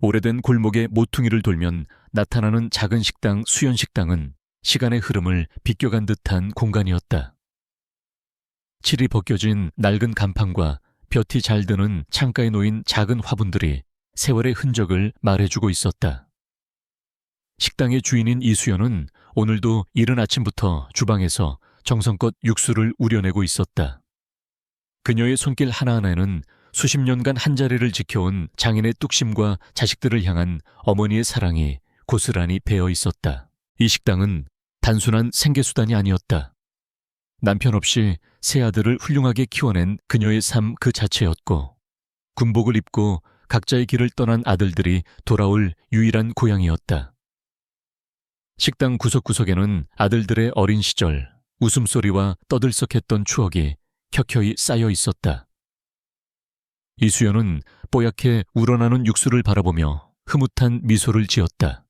오래된 골목의 모퉁이를 돌면 나타나는 작은 식당 수연식당은 시간의 흐름을 비껴간 듯한 공간이었다. 칠이 벗겨진 낡은 간판과 볕이 잘 드는 창가에 놓인 작은 화분들이 세월의 흔적을 말해주고 있었다. 식당의 주인인 이수연은 오늘도 이른 아침부터 주방에서 정성껏 육수를 우려내고 있었다. 그녀의 손길 하나하나에는 수십 년간 한자리를 지켜온 장인의 뚝심과 자식들을 향한 어머니의 사랑이 고스란히 배어 있었다. 이 식당은 단순한 생계수단이 아니었다. 남편 없이 세 아들을 훌륭하게 키워낸 그녀의 삶 그 자체였고, 군복을 입고 각자의 길을 떠난 아들들이 돌아올 유일한 고향이었다. 식당 구석구석에는 아들들의 어린 시절, 웃음소리와 떠들썩했던 추억이 켜켜이 쌓여 있었다. 이수연은 뽀얗게 우러나는 육수를 바라보며 흐뭇한 미소를 지었다.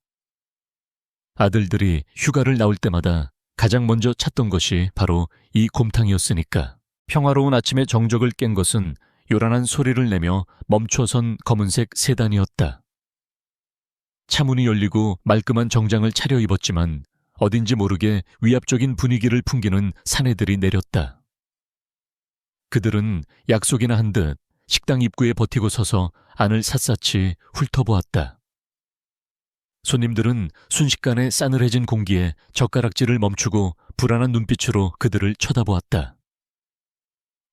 아들들이 휴가를 나올 때마다 가장 먼저 찾던 것이 바로 이 곰탕이었으니까. 평화로운 아침의 정적을 깬 것은 요란한 소리를 내며 멈춰선 검은색 세단이었다. 차문이 열리고 말끔한 정장을 차려입었지만 어딘지 모르게 위압적인 분위기를 풍기는 사내들이 내렸다. 그들은 약속이나 한 듯 식당 입구에 버티고 서서 안을 샅샅이 훑어보았다. 손님들은 순식간에 싸늘해진 공기에 젓가락질을 멈추고 불안한 눈빛으로 그들을 쳐다보았다.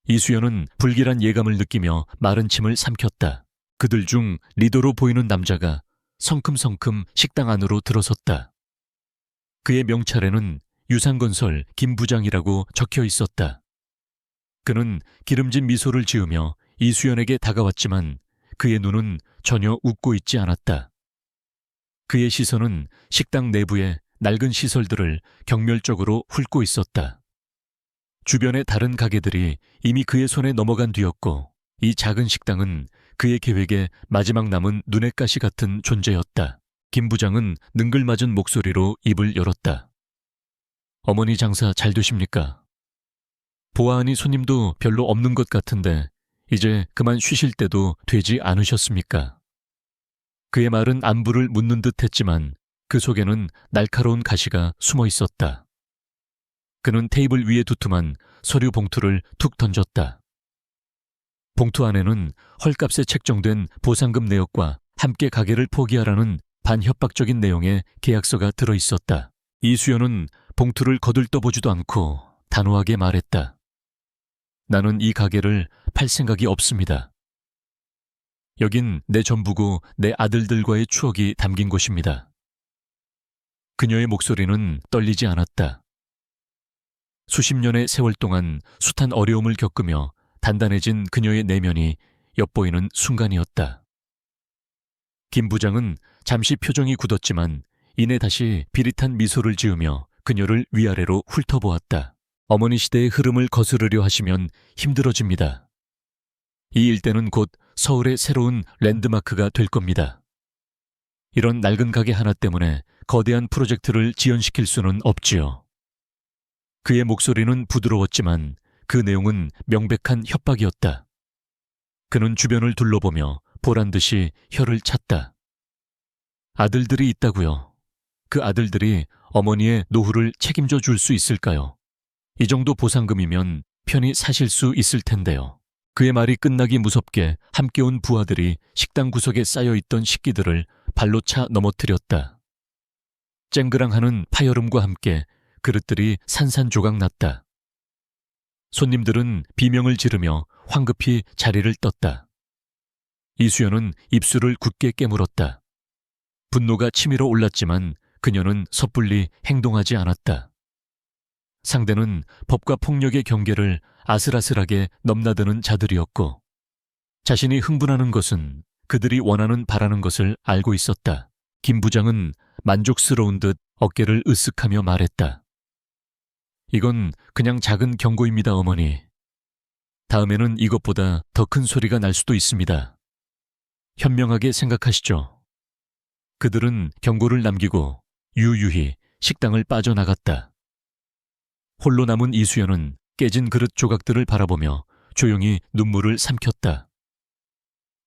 이수연은 불길한 예감을 느끼며 마른 침을 삼켰다. 그들 중 리더로 보이는 남자가 성큼성큼 식당 안으로 들어섰다. 그의 명찰에는 유상건설 김 부장이라고 적혀 있었다. 그는 기름진 미소를 지으며 이수연에게 다가왔지만 그의 눈은 전혀 웃고 있지 않았다. 그의 시선은 식당 내부의 낡은 시설들을 경멸적으로 훑고 있었다. 주변의 다른 가게들이 이미 그의 손에 넘어간 뒤였고, 이 작은 식당은 그의 계획의 마지막 남은 눈의 가시 같은 존재였다. 김 부장은 능글맞은 목소리로 입을 열었다. 어머니 장사 잘 되십니까? 보아하니 손님도 별로 없는 것 같은데 이제 그만 쉬실 때도 되지 않으셨습니까? 그의 말은 안부를 묻는 듯 했지만 그 속에는 날카로운 가시가 숨어 있었다. 그는 테이블 위에 두툼한 서류 봉투를 툭 던졌다. 봉투 안에는 헐값에 책정된 보상금 내역과 함께 가게를 포기하라는 반협박적인 내용의 계약서가 들어있었다. 이수연은 봉투를 거들떠보지도 않고 단호하게 말했다. 나는 이 가게를 팔 생각이 없습니다. 여긴 내 전부고 내 아들들과의 추억이 담긴 곳입니다. 그녀의 목소리는 떨리지 않았다. 수십 년의 세월 동안 숱한 어려움을 겪으며 단단해진 그녀의 내면이 엿보이는 순간이었다. 김 부장은 잠시 표정이 굳었지만 이내 다시 비릿한 미소를 지으며 그녀를 위아래로 훑어보았다. 어머니 시대의 흐름을 거스르려 하시면 힘들어집니다. 이 일대는 곧 서울의 새로운 랜드마크가 될 겁니다. 이런 낡은 가게 하나 때문에 거대한 프로젝트를 지연시킬 수는 없지요. 그의 목소리는 부드러웠지만 그 내용은 명백한 협박이었다. 그는 주변을 둘러보며 보란듯이 혀를 찼다. 아들들이 있다고요. 그 아들들이 어머니의 노후를 책임져 줄 수 있을까요? 이 정도 보상금이면 편히 사실 수 있을 텐데요. 그의 말이 끝나기 무섭게 함께 온 부하들이 식당 구석에 쌓여있던 식기들을 발로 차 넘어뜨렸다. 쨍그랑하는 파열음과 함께 그릇들이 산산조각 났다. 손님들은 비명을 지르며 황급히 자리를 떴다. 이수연은 입술을 굳게 깨물었다. 분노가 치밀어 올랐지만 그녀는 섣불리 행동하지 않았다. 상대는 법과 폭력의 경계를 아슬아슬하게 넘나드는 자들이었고, 자신이 흥분하는 것은 그들이 원하는 바라는 것을 알고 있었다. 김 부장은 만족스러운 듯 어깨를 으쓱하며 말했다. 이건 그냥 작은 경고입니다, 어머니. 다음에는 이것보다 더 큰 소리가 날 수도 있습니다. 현명하게 생각하시죠. 그들은 경고를 남기고 유유히 식당을 빠져나갔다. 홀로 남은 이수연은 깨진 그릇 조각들을 바라보며 조용히 눈물을 삼켰다.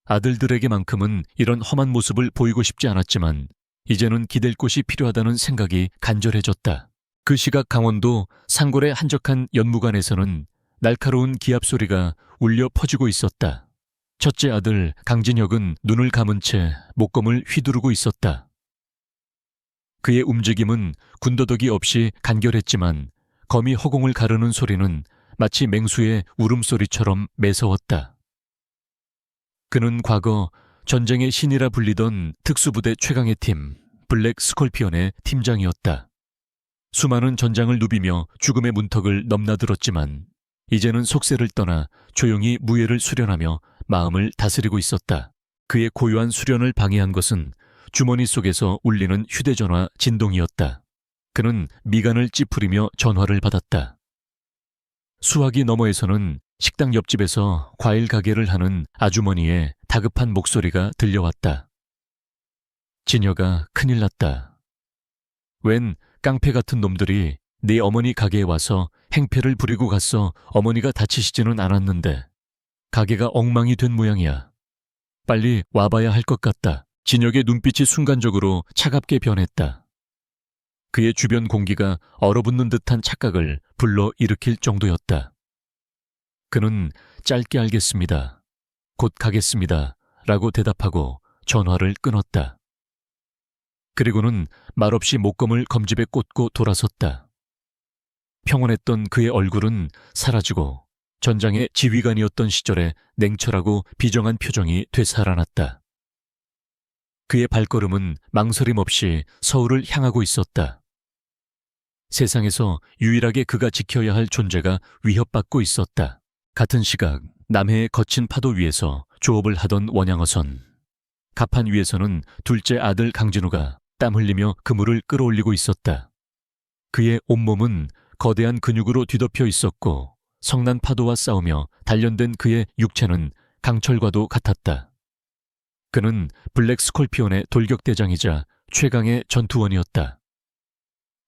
아들들에게만큼은 이런 험한 모습을 보이고 싶지 않았지만 이제는 기댈 곳이 필요하다는 생각이 간절해졌다. 그 시각 강원도 산골의 한적한 연무관에서는 날카로운 기합 소리가 울려 퍼지고 있었다. 첫째 아들 강진혁은 눈을 감은 채 목검을 휘두르고 있었다. 그의 움직임은 군더더기 없이 간결했지만 거미 허공을 가르는 소리는 마치 맹수의 울음소리처럼 매서웠다. 그는 과거 전쟁의 신이라 불리던 특수부대 최강의 팀 블랙 스콜피온의 팀장이었다. 수많은 전장을 누비며 죽음의 문턱을 넘나들었지만 이제는 속세를 떠나 조용히 무예를 수련하며 마음을 다스리고 있었다. 그의 고요한 수련을 방해한 것은 주머니 속에서 울리는 휴대전화 진동이었다. 그는 미간을 찌푸리며 전화를 받았다. 수화기 너머에서는 식당 옆집에서 과일 가게를 하는 아주머니의 다급한 목소리가 들려왔다. 진혁아, 큰일 났다. 웬 깡패 같은 놈들이 네 어머니 가게에 와서 행패를 부리고 갔어. 어머니가 다치시지는 않았는데 가게가 엉망이 된 모양이야. 빨리 와봐야 할 것 같다. 진혁의 눈빛이 순간적으로 차갑게 변했다. 그의 주변 공기가 얼어붙는 듯한 착각을 불러 일으킬 정도였다. 그는 짧게 알겠습니다. 곧 가겠습니다. 라고 대답하고 전화를 끊었다. 그리고는 말없이 목검을 검집에 꽂고 돌아섰다. 평온했던 그의 얼굴은 사라지고 전장의 지휘관이었던 시절의 냉철하고 비정한 표정이 되살아났다. 그의 발걸음은 망설임 없이 서울을 향하고 있었다. 세상에서 유일하게 그가 지켜야 할 존재가 위협받고 있었다. 같은 시각 남해의 거친 파도 위에서 조업을 하던 원양어선. 갑판 위에서는 둘째 아들 강진우가 땀 흘리며 그물을 끌어올리고 있었다. 그의 온몸은 거대한 근육으로 뒤덮여 있었고 성난 파도와 싸우며 단련된 그의 육체는 강철과도 같았다. 그는 블랙 스콜피온의 돌격대장이자 최강의 전투원이었다.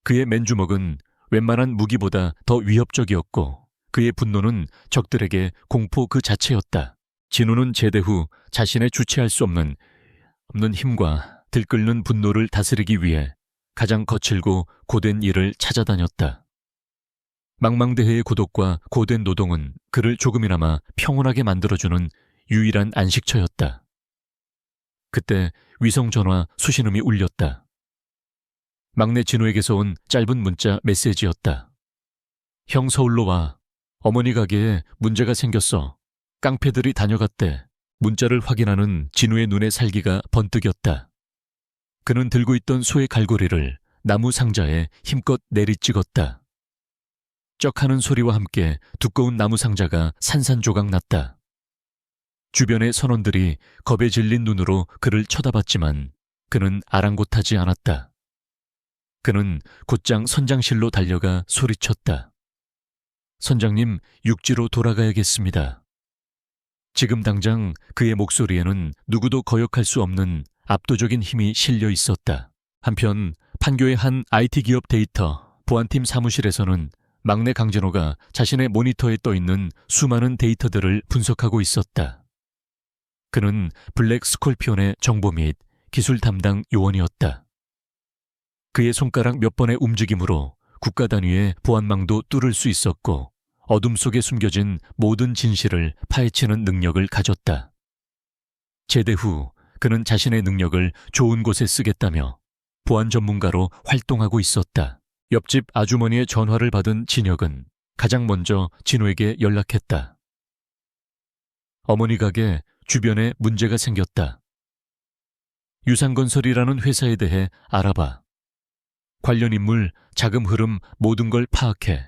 그의 맨주먹은 웬만한 무기보다 더 위협적이었고 그의 분노는 적들에게 공포 그 자체였다. 진우는 제대 후 자신의 주체할 수 없는 힘과 들끓는 분노를 다스리기 위해 가장 거칠고 고된 일을 찾아다녔다. 망망대해의 고독과 고된 노동은 그를 조금이나마 평온하게 만들어주는 유일한 안식처였다. 그때 위성전화 수신음이 울렸다. 막내 진우에게서 온 짧은 문자 메시지였다. 형 서울로 와. 어머니 가게에 문제가 생겼어. 깡패들이 다녀갔대. 문자를 확인하는 진우의 눈에 살기가 번뜩였다. 그는 들고 있던 소의 갈고리를 나무 상자에 힘껏 내리찍었다. 쩍하는 소리와 함께 두꺼운 나무 상자가 산산조각 났다. 주변의 선원들이 겁에 질린 눈으로 그를 쳐다봤지만 그는 아랑곳하지 않았다. 그는 곧장 선장실로 달려가 소리쳤다. 선장님, 육지로 돌아가야겠습니다. 지금 당장 그의 목소리에는 누구도 거역할 수 없는 압도적인 힘이 실려 있었다. 한편 판교의 한 IT 기업 데이터 보안팀 사무실에서는 막내 강진호가 자신의 모니터에 떠있는 수많은 데이터들을 분석하고 있었다. 그는 블랙 스콜피온의 정보 및 기술 담당 요원이었다. 그의 손가락 몇 번의 움직임으로 국가 단위의 보안망도 뚫을 수 있었고 어둠 속에 숨겨진 모든 진실을 파헤치는 능력을 가졌다. 제대 후 그는 자신의 능력을 좋은 곳에 쓰겠다며 보안 전문가로 활동하고 있었다. 옆집 아주머니의 전화를 받은 진혁은 가장 먼저 진우에게 연락했다. 어머니 가게 주변에 문제가 생겼다. 유산건설이라는 회사에 대해 알아봐. 관련 인물, 자금 흐름 모든 걸 파악해.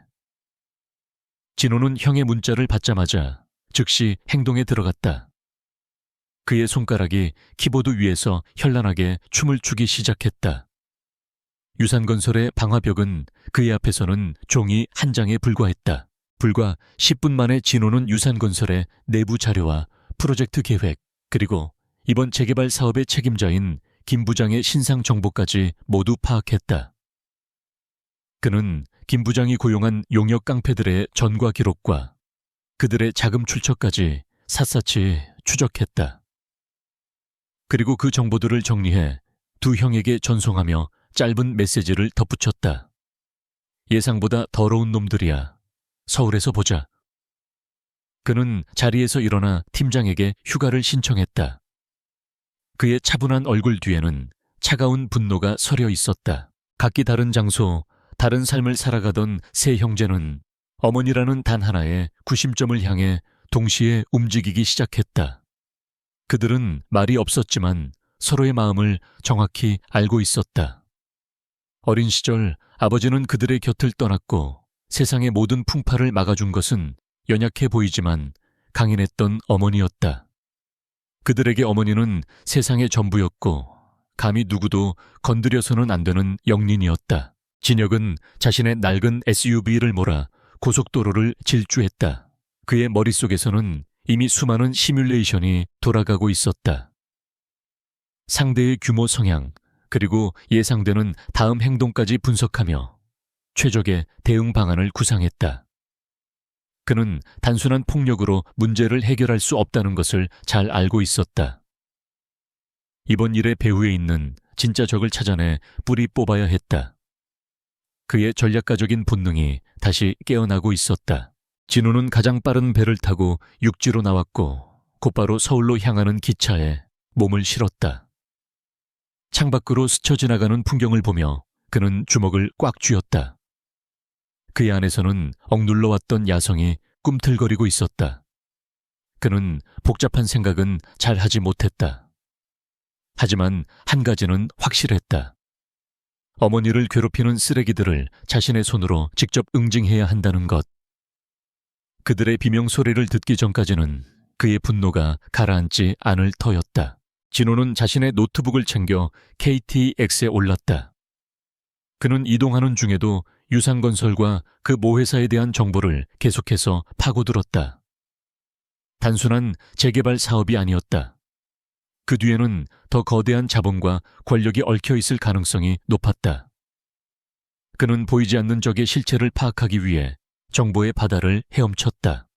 진호는 형의 문자를 받자마자 즉시 행동에 들어갔다. 그의 손가락이 키보드 위에서 현란하게 춤을 추기 시작했다. 유산건설의 방화벽은 그의 앞에서는 종이 한 장에 불과했다. 불과 10분 만에 진호는 유산건설의 내부 자료와 프로젝트 계획, 그리고 이번 재개발 사업의 책임자인 김 부장의 신상 정보까지 모두 파악했다. 그는 김 부장이 고용한 용역 깡패들의 전과 기록과 그들의 자금 출처까지 샅샅이 추적했다. 그리고 그 정보들을 정리해 두 형에게 전송하며 짧은 메시지를 덧붙였다. 예상보다 더러운 놈들이야. 서울에서 보자. 그는 자리에서 일어나 팀장에게 휴가를 신청했다. 그의 차분한 얼굴 뒤에는 차가운 분노가 서려 있었다. 각기 다른 장소, 다른 삶을 살아가던 세 형제는 어머니라는 단 하나의 구심점을 향해 동시에 움직이기 시작했다. 그들은 말이 없었지만 서로의 마음을 정확히 알고 있었다. 어린 시절 아버지는 그들의 곁을 떠났고 세상의 모든 풍파를 막아준 것은 연약해 보이지만 강인했던 어머니였다. 그들에게 어머니는 세상의 전부였고 감히 누구도 건드려서는 안 되는 영린이었다. 진혁은 자신의 낡은 SUV를 몰아 고속도로를 질주했다. 그의 머릿속에서는 이미 수많은 시뮬레이션이 돌아가고 있었다. 상대의 규모 성향, 그리고 예상되는 다음 행동까지 분석하며 최적의 대응 방안을 구상했다. 그는 단순한 폭력으로 문제를 해결할 수 없다는 것을 잘 알고 있었다. 이번 일의 배후에 있는 진짜 적을 찾아내 뿌리 뽑아야 했다. 그의 전략가적인 본능이 다시 깨어나고 있었다. 진우는 가장 빠른 배를 타고 육지로 나왔고 곧바로 서울로 향하는 기차에 몸을 실었다. 창밖으로 스쳐 지나가는 풍경을 보며 그는 주먹을 꽉 쥐었다. 그의 안에서는 억눌러 왔던 야성이 꿈틀거리고 있었다. 그는 복잡한 생각은 잘 하지 못했다. 하지만 한 가지는 확실했다. 어머니를 괴롭히는 쓰레기들을 자신의 손으로 직접 응징해야 한다는 것. 그들의 비명소리를 듣기 전까지는 그의 분노가 가라앉지 않을 터였다. 진호는 자신의 노트북을 챙겨 KTX에 올랐다. 그는 이동하는 중에도 유상건설과 그 모회사에 대한 정보를 계속해서 파고들었다. 단순한 재개발 사업이 아니었다. 그 뒤에는 더 거대한 자본과 권력이 얽혀 있을 가능성이 높았다. 그는 보이지 않는 적의 실체를 파악하기 위해 정보의 바다를 헤엄쳤다.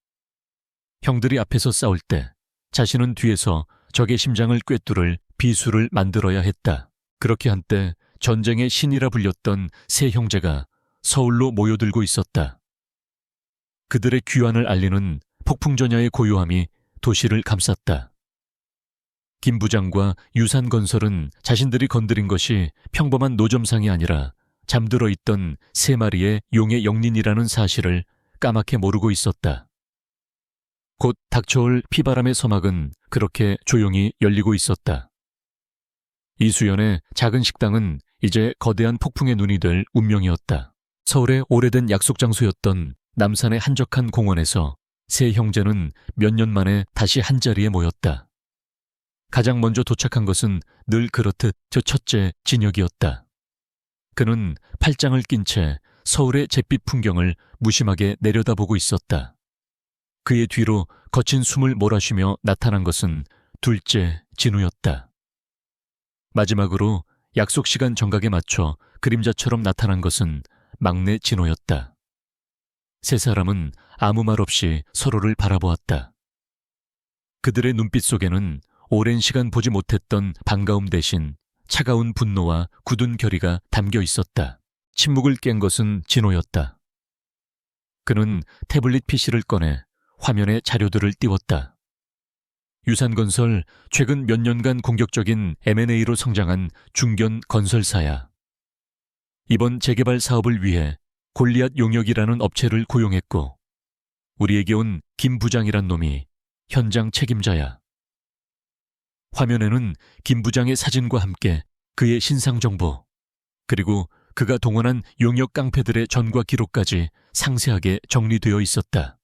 형들이 앞에서 싸울 때 자신은 뒤에서 적의 심장을 꿰뚫을 비수를 만들어야 했다. 그렇게 한때 전쟁의 신이라 불렸던 세 형제가 서울로 모여들고 있었다. 그들의 귀환을 알리는 폭풍전야의 고요함이 도시를 감쌌다. 김 부장과 유산건설은 자신들이 건드린 것이 평범한 노점상이 아니라 잠들어 있던 세 마리의 용의 영린이라는 사실을 까맣게 모르고 있었다. 곧 닥쳐올 피바람의 서막은 그렇게 조용히 열리고 있었다. 이수연의 작은 식당은 이제 거대한 폭풍의 눈이 될 운명이었다. 서울의 오래된 약속 장소였던 남산의 한적한 공원에서 세 형제는 몇 년 만에 다시 한자리에 모였다. 가장 먼저 도착한 것은 늘 그렇듯 저 첫째 진혁이었다. 그는 팔짱을 낀 채 서울의 잿빛 풍경을 무심하게 내려다보고 있었다. 그의 뒤로 거친 숨을 몰아쉬며 나타난 것은 둘째 진우였다. 마지막으로 약속 시간 정각에 맞춰 그림자처럼 나타난 것은 막내 진호였다. 세 사람은 아무 말 없이 서로를 바라보았다. 그들의 눈빛 속에는 오랜 시간 보지 못했던 반가움 대신 차가운 분노와 굳은 결의가 담겨 있었다. 침묵을 깬 것은 진호였다. 그는 태블릿 PC를 꺼내 화면에 자료들을 띄웠다. 유산건설 최근 몇 년간 공격적인 M&A로 성장한 중견 건설사야. 이번 재개발 사업을 위해 골리앗 용역이라는 업체를 고용했고 우리에게 온 김 부장이란 놈이 현장 책임자야. 화면에는 김 부장의 사진과 함께 그의 신상 정보, 그리고 그가 동원한 용역 깡패들의 전과 기록까지 상세하게 정리되어 있었다.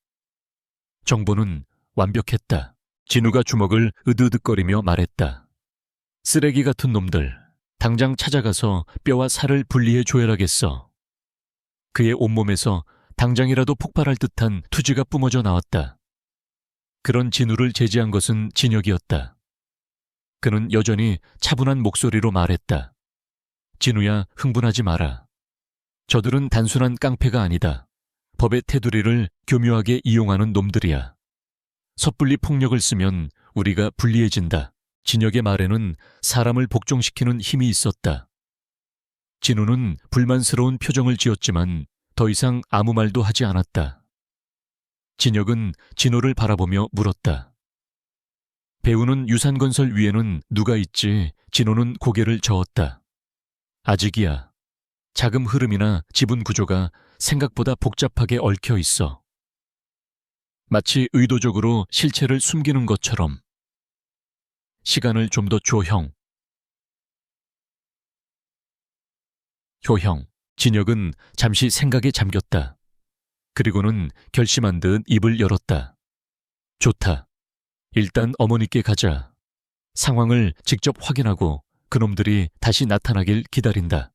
정보는 완벽했다. 진우가 주먹을 으드으득거리며 말했다. 쓰레기 같은 놈들, 당장 찾아가서 뼈와 살을 분리해 조혈하겠어. 그의 온몸에서 당장이라도 폭발할 듯한 투지가 뿜어져 나왔다. 그런 진우를 제지한 것은 진혁이었다. 그는 여전히 차분한 목소리로 말했다. 진우야, 흥분하지 마라. 저들은 단순한 깡패가 아니다. 법의 테두리를 교묘하게 이용하는 놈들이야. 섣불리 폭력을 쓰면 우리가 불리해진다. 진혁의 말에는 사람을 복종시키는 힘이 있었다. 진우는 불만스러운 표정을 지었지만 더 이상 아무 말도 하지 않았다. 진혁은 진호를 바라보며 물었다. 배우는 유산건설 위에는 누가 있지? 진호는 고개를 저었다. 아직이야. 자금 흐름이나 지분 구조가 생각보다 복잡하게 얽혀 있어. 마치 의도적으로 실체를 숨기는 것처럼. 시간을 좀 더 줘, 형. 효형. 진혁은 잠시 생각에 잠겼다. 그리고는 결심한 듯 입을 열었다. 좋다. 일단 어머니께 가자. 상황을 직접 확인하고 그놈들이 다시 나타나길 기다린다.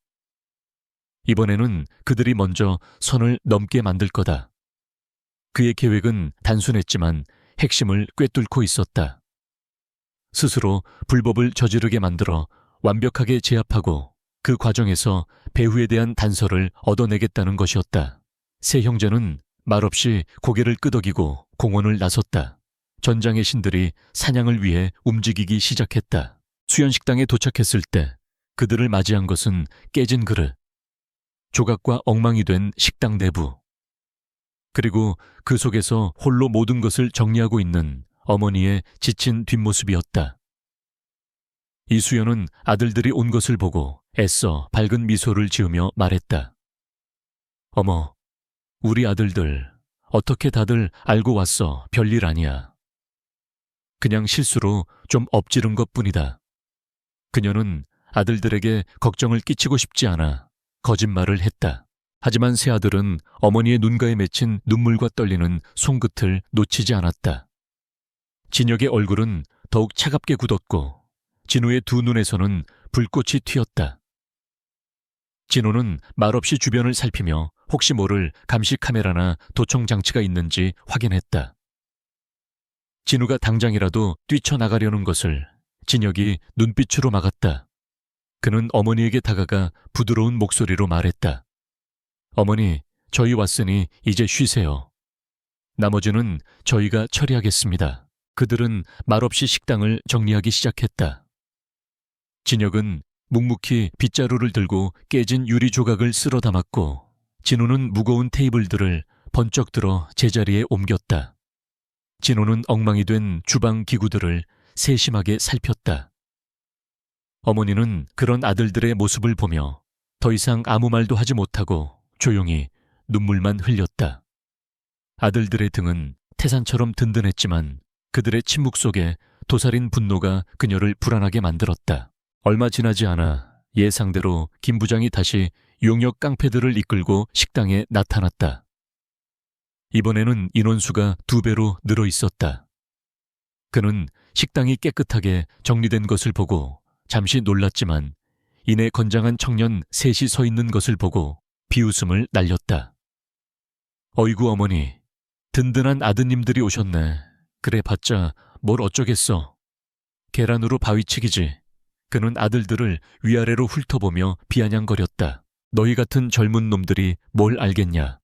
이번에는 그들이 먼저 선을 넘게 만들 거다. 그의 계획은 단순했지만 핵심을 꿰뚫고 있었다. 스스로 불법을 저지르게 만들어 완벽하게 제압하고 그 과정에서 배후에 대한 단서를 얻어내겠다는 것이었다. 세 형제는 말없이 고개를 끄덕이고 공원을 나섰다. 전장의 신들이 사냥을 위해 움직이기 시작했다. 수연식당에 도착했을 때 그들을 맞이한 것은 깨진 그릇, 조각과 엉망이 된 식당 내부, 그리고 그 속에서 홀로 모든 것을 정리하고 있는 어머니의 지친 뒷모습이었다. 이수연은 아들들이 온 것을 보고 애써 밝은 미소를 지으며 말했다. 어머, 우리 아들들 어떻게 다들 알고 왔어? 별일 아니야. 그냥 실수로 좀 엎지른 것뿐이다. 그녀는 아들들에게 걱정을 끼치고 싶지 않아 거짓말을 했다. 하지만 세 아들은 어머니의 눈가에 맺힌 눈물과 떨리는 손끝을 놓치지 않았다. 진혁의 얼굴은 더욱 차갑게 굳었고 진우의 두 눈에서는 불꽃이 튀었다. 진우는 말없이 주변을 살피며 혹시 모를 감시 카메라나 도청 장치가 있는지 확인했다. 진우가 당장이라도 뛰쳐나가려는 것을 진혁이 눈빛으로 막았다. 그는 어머니에게 다가가 부드러운 목소리로 말했다. 어머니, 저희 왔으니 이제 쉬세요. 나머지는 저희가 처리하겠습니다. 그들은 말없이 식당을 정리하기 시작했다. 진혁은 묵묵히 빗자루를 들고 깨진 유리 조각을 쓸어 담았고 진우는 무거운 테이블들을 번쩍 들어 제자리에 옮겼다. 진호는 엉망이 된 주방 기구들을 세심하게 살폈다. 어머니는 그런 아들들의 모습을 보며 더 이상 아무 말도 하지 못하고 조용히 눈물만 흘렸다. 아들들의 등은 태산처럼 든든했지만 그들의 침묵 속에 도살인 분노가 그녀를 불안하게 만들었다. 얼마 지나지 않아 예상대로 김 부장이 다시 용역 깡패들을 이끌고 식당에 나타났다. 이번에는 인원수가 2배로 늘어 있었다. 그는 식당이 깨끗하게 정리된 것을 보고 잠시 놀랐지만 이내 건장한 청년 셋이 서 있는 것을 보고 비웃음을 날렸다. 어이구 어머니, 든든한 아드님들이 오셨네. 그래 봤자 뭘 어쩌겠어. 계란으로 바위치기지. 그는 아들들을 위아래로 훑어보며 비아냥거렸다. 너희 같은 젊은 놈들이 뭘 알겠냐.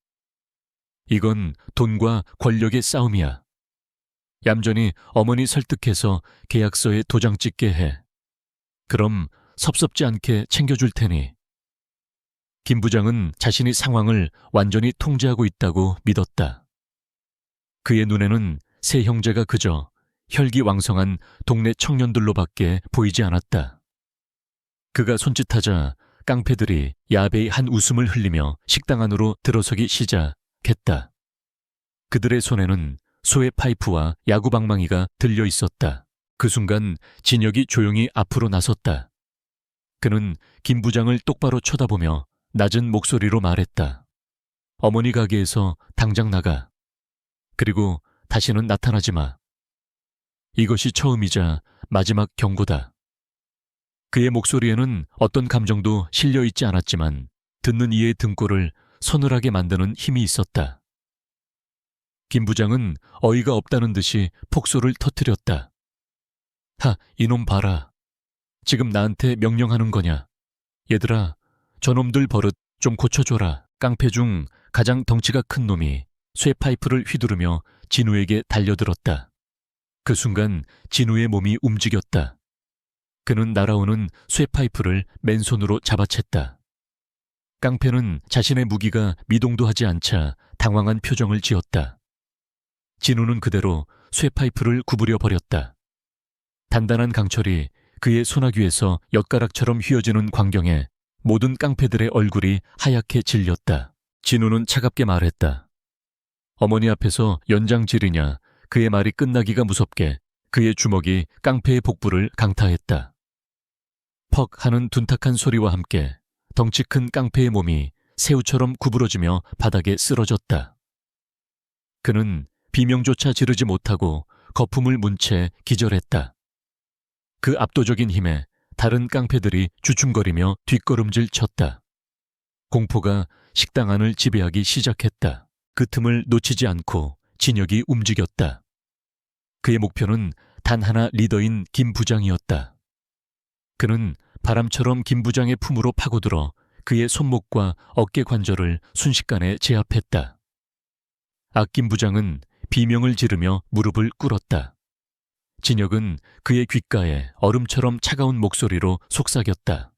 이건 돈과 권력의 싸움이야. 얌전히 어머니 설득해서 계약서에 도장 찍게 해. 그럼 섭섭지 않게 챙겨줄 테니. 김 부장은 자신이 상황을 완전히 통제하고 있다고 믿었다. 그의 눈에는 세 형제가 그저 혈기왕성한 동네 청년들로밖에 보이지 않았다. 그가 손짓하자 깡패들이 야베이 한 웃음을 흘리며 식당 안으로 들어서기 시작했다. 그들의 손에는 소의 파이프와 야구방망이가 들려 있었다. 그 순간 진혁이 조용히 앞으로 나섰다. 그는 김 부장을 똑바로 쳐다보며 낮은 목소리로 말했다. 어머니 가게에서 당장 나가. 그리고 다시는 나타나지 마. 이것이 처음이자 마지막 경고다. 그의 목소리에는 어떤 감정도 실려 있지 않았지만 듣는 이의 등골을 서늘하게 만드는 힘이 있었다. 김 부장은 어이가 없다는 듯이 폭소를 터뜨렸다. 하, 이놈 봐라. 지금 나한테 명령하는 거냐. 얘들아, 저놈들 버릇 좀 고쳐줘라. 깡패 중 가장 덩치가 큰 놈이 쇠파이프를 휘두르며 진우에게 달려들었다. 그 순간 진우의 몸이 움직였다. 그는 날아오는 쇠파이프를 맨손으로 잡아챘다. 깡패는 자신의 무기가 미동도 하지 않자 당황한 표정을 지었다. 진우는 그대로 쇠파이프를 구부려 버렸다. 단단한 강철이 그의 소나귀에서 엿가락처럼 휘어지는 광경에 모든 깡패들의 얼굴이 하얗게 질렸다. 진우는 차갑게 말했다. 어머니 앞에서 연장 지르냐. 그의 말이 끝나기가 무섭게 그의 주먹이 깡패의 복부를 강타했다. 퍽 하는 둔탁한 소리와 함께 덩치 큰 깡패의 몸이 새우처럼 구부러지며 바닥에 쓰러졌다. 그는 비명조차 지르지 못하고 거품을 문 채 기절했다. 그 압도적인 힘에 다른 깡패들이 주춤거리며 뒷걸음질 쳤다. 공포가 식당 안을 지배하기 시작했다. 그 틈을 놓치지 않고 진혁이 움직였다. 그의 목표는 단 하나 리더인 김 부장이었다. 그는 바람처럼 김 부장의 품으로 파고들어 그의 손목과 어깨 관절을 순식간에 제압했다. 김 부장은 비명을 지르며 무릎을 꿇었다. 진혁은 그의 귓가에 얼음처럼 차가운 목소리로 속삭였다.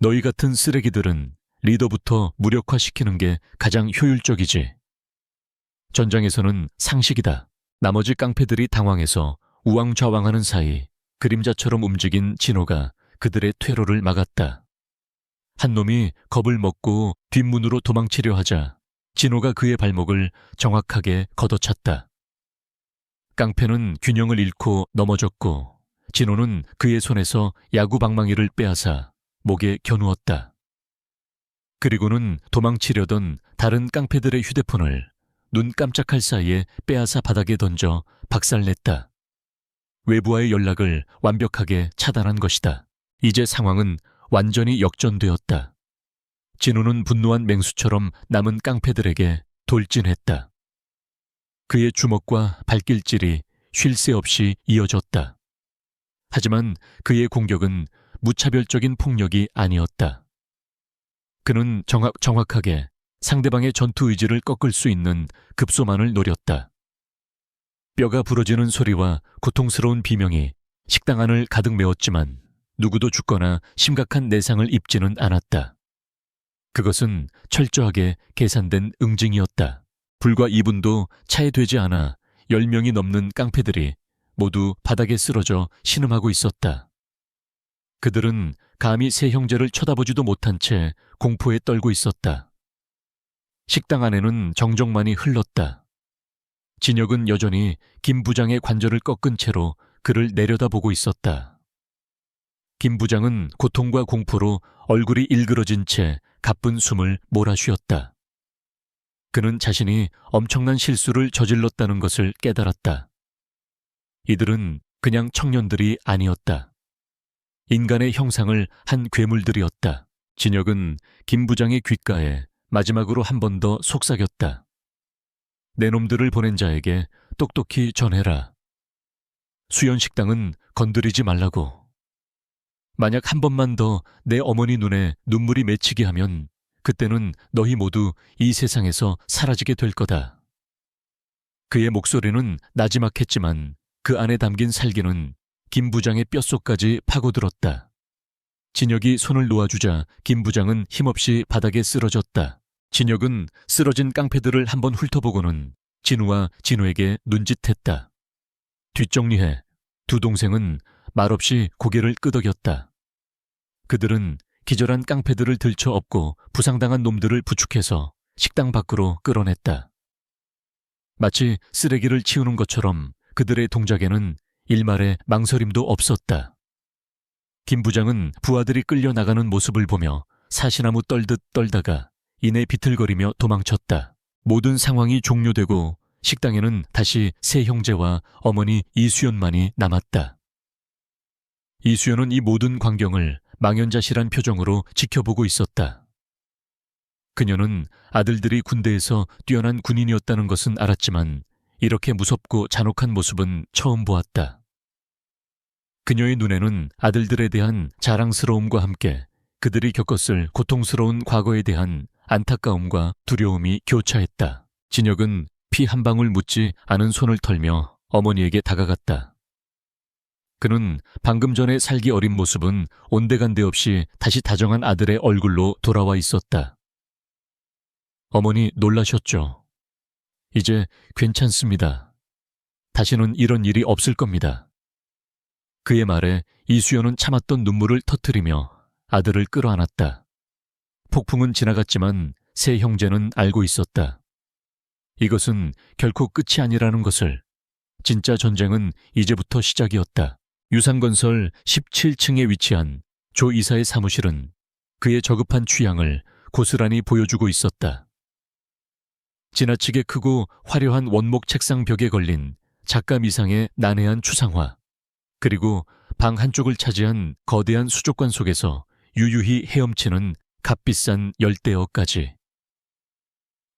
너희 같은 쓰레기들은 리더부터 무력화시키는 게 가장 효율적이지. 전장에서는 상식이다. 나머지 깡패들이 당황해서 우왕좌왕하는 사이 그림자처럼 움직인 진호가 그들의 퇴로를 막았다. 한 놈이 겁을 먹고 뒷문으로 도망치려 하자 진호가 그의 발목을 정확하게 걷어찼다. 깡패는 균형을 잃고 넘어졌고 진호는 그의 손에서 야구 방망이를 빼앗아 목에 겨누었다. 그리고는 도망치려던 다른 깡패들의 휴대폰을 눈 깜짝할 사이에 빼앗아 바닥에 던져 박살냈다. 외부와의 연락을 완벽하게 차단한 것이다. 이제 상황은 완전히 역전되었다. 진호는 분노한 맹수처럼 남은 깡패들에게 돌진했다. 그의 주먹과 발길질이 쉴 새 없이 이어졌다. 하지만 그의 공격은 무차별적인 폭력이 아니었다. 그는 정확하게 상대방의 전투 의지를 꺾을 수 있는 급소만을 노렸다. 뼈가 부러지는 소리와 고통스러운 비명이 식당 안을 가득 메웠지만 누구도 죽거나 심각한 내상을 입지는 않았다. 그것은 철저하게 계산된 응징이었다. 불과 2분도 차에 되지 않아 10명이 넘는 깡패들이 모두 바닥에 쓰러져 신음하고 있었다. 그들은 감히 세 형제를 쳐다보지도 못한 채 공포에 떨고 있었다. 식당 안에는 정적만이 흘렀다. 진혁은 여전히 김 부장의 관절을 꺾은 채로 그를 내려다보고 있었다. 김 부장은 고통과 공포로 얼굴이 일그러진 채 가쁜 숨을 몰아쉬었다. 그는 자신이 엄청난 실수를 저질렀다는 것을 깨달았다. 이들은 그냥 청년들이 아니었다. 인간의 형상을 한 괴물들이었다. 진혁은 김 부장의 귓가에 마지막으로 한 번 더 속삭였다. 내 놈들을 보낸 자에게 똑똑히 전해라. 수연식당은 건드리지 말라고. 만약 한 번만 더 내 어머니 눈에 눈물이 맺히게 하면 그때는 너희 모두 이 세상에서 사라지게 될 거다. 그의 목소리는 나지막했지만 그 안에 담긴 살기는 김 부장의 뼛속까지 파고들었다. 진혁이 손을 놓아주자 김 부장은 힘없이 바닥에 쓰러졌다. 진혁은 쓰러진 깡패들을 한번 훑어보고는 진우와 진우에게 눈짓했다. 뒷정리해. 두 동생은 말없이 고개를 끄덕였다. 그들은 기절한 깡패들을 들쳐 업고 부상당한 놈들을 부축해서 식당 밖으로 끌어냈다. 마치 쓰레기를 치우는 것처럼 그들의 동작에는 일말의 망설임도 없었다. 김 부장은 부하들이 끌려나가는 모습을 보며 사시나무 떨듯 떨다가 이내 비틀거리며 도망쳤다. 모든 상황이 종료되고 식당에는 다시 세 형제와 어머니 이수연만이 남았다. 이수연은 이 모든 광경을 망연자실한 표정으로 지켜보고 있었다. 그녀는 아들들이 군대에서 뛰어난 군인이었다는 것은 알았지만 이렇게 무섭고 잔혹한 모습은 처음 보았다. 그녀의 눈에는 아들들에 대한 자랑스러움과 함께 그들이 겪었을 고통스러운 과거에 대한 안타까움과 두려움이 교차했다. 진혁은 피 한 방울 묻지 않은 손을 털며 어머니에게 다가갔다. 그는 방금 전에 살기 어린 모습은 온데간데 없이 다시 다정한 아들의 얼굴로 돌아와 있었다. 어머니 놀라셨죠. 이제 괜찮습니다. 다시는 이런 일이 없을 겁니다. 그의 말에 이수연은 참았던 눈물을 터뜨리며 아들을 끌어안았다. 폭풍은 지나갔지만 세 형제는 알고 있었다. 이것은 결코 끝이 아니라는 것을. 진짜 전쟁은 이제부터 시작이었다. 유상건설 17층에 위치한 조 이사의 사무실은 그의 저급한 취향을 고스란히 보여주고 있었다. 지나치게 크고 화려한 원목 책상 벽에 걸린 작가 미상의 난해한 추상화, 그리고 방 한쪽을 차지한 거대한 수족관 속에서 유유히 헤엄치는 값비싼 열대어까지.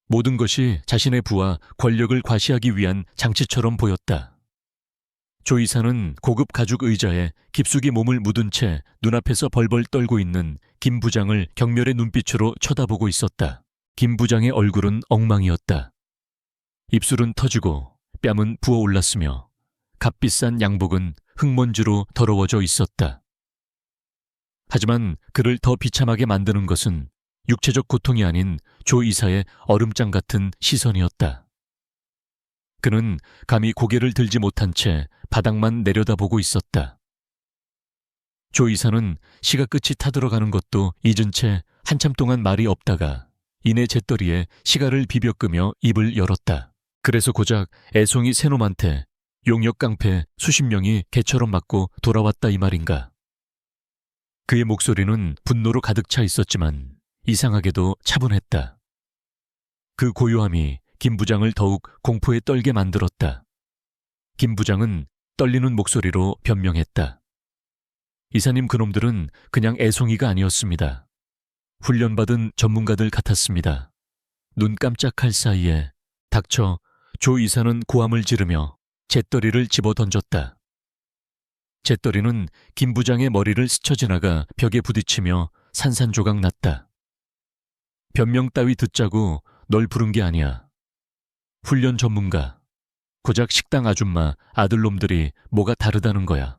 모든 것이 자신의 부와 권력을 과시하기 위한 장치처럼 보였다. 조 이사는 고급 가죽 의자에 깊숙이 몸을 묻은 채 눈앞에서 벌벌 떨고 있는 김 부장을 경멸의 눈빛으로 쳐다보고 있었다. 김 부장의 얼굴은 엉망이었다. 입술은 터지고 뺨은 부어올랐으며 값비싼 양복은 흙먼지로 더러워져 있었다. 하지만 그를 더 비참하게 만드는 것은 육체적 고통이 아닌 조 이사의 얼음장 같은 시선이었다. 그는 감히 고개를 들지 못한 채 바닥만 내려다보고 있었다. 조 이사는 시가 끝이 타들어가는 것도 잊은 채 한참 동안 말이 없다가 이내 잿더리에 시가를 비벼 끄며 입을 열었다. 그래서 고작 애송이 새놈한테 용역 깡패 수십 명이 개처럼 맞고 돌아왔다 이 말인가. 그의 목소리는 분노로 가득 차 있었지만 이상하게도 차분했다. 그 고요함이 김 부장을 더욱 공포에 떨게 만들었다. 김 부장은 떨리는 목소리로 변명했다. 이사님, 그놈들은 그냥 애송이가 아니었습니다. 훈련받은 전문가들 같았습니다. 눈 깜짝할 사이에 닥쳐. 조 이사는 고함을 지르며 잿더리를 집어 던졌다. 잿더리는 김 부장의 머리를 스쳐 지나가 벽에 부딪히며 산산조각 났다. 변명 따위 듣자고 널 부른 게 아니야. 훈련 전문가, 고작 식당 아줌마 아들놈들이 뭐가 다르다는 거야.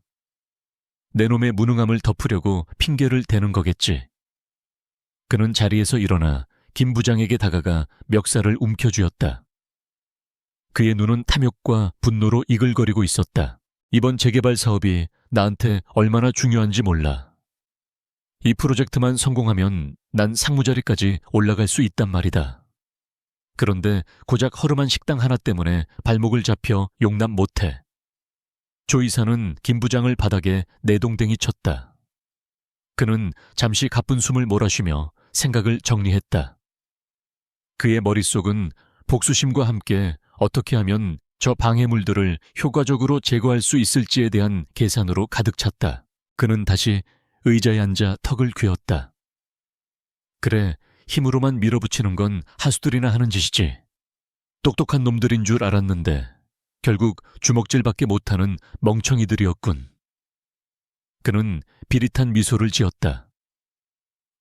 내 놈의 무능함을 덮으려고 핑계를 대는 거겠지. 그는 자리에서 일어나 김 부장에게 다가가 멱살을 움켜쥐었다. 그의 눈은 탐욕과 분노로 이글거리고 있었다. 이번 재개발 사업이 나한테 얼마나 중요한지 몰라. 이 프로젝트만 성공하면 난 상무자리까지 올라갈 수 있단 말이다. 그런데 고작 허름한 식당 하나 때문에 발목을 잡혀 용납 못해. 조 이사는 김 부장을 바닥에 내동댕이 쳤다. 그는 잠시 가쁜 숨을 몰아쉬며 생각을 정리했다. 그의 머릿속은 복수심과 함께 어떻게 하면 저 방해물들을 효과적으로 제거할 수 있을지에 대한 계산으로 가득 찼다. 그는 다시 의자에 앉아 턱을 퀭었다. 그래, 힘으로만 밀어붙이는 건 하수들이나 하는 짓이지. 똑똑한 놈들인 줄 알았는데 결국 주먹질밖에 못하는 멍청이들이었군. 그는 비릿한 미소를 지었다.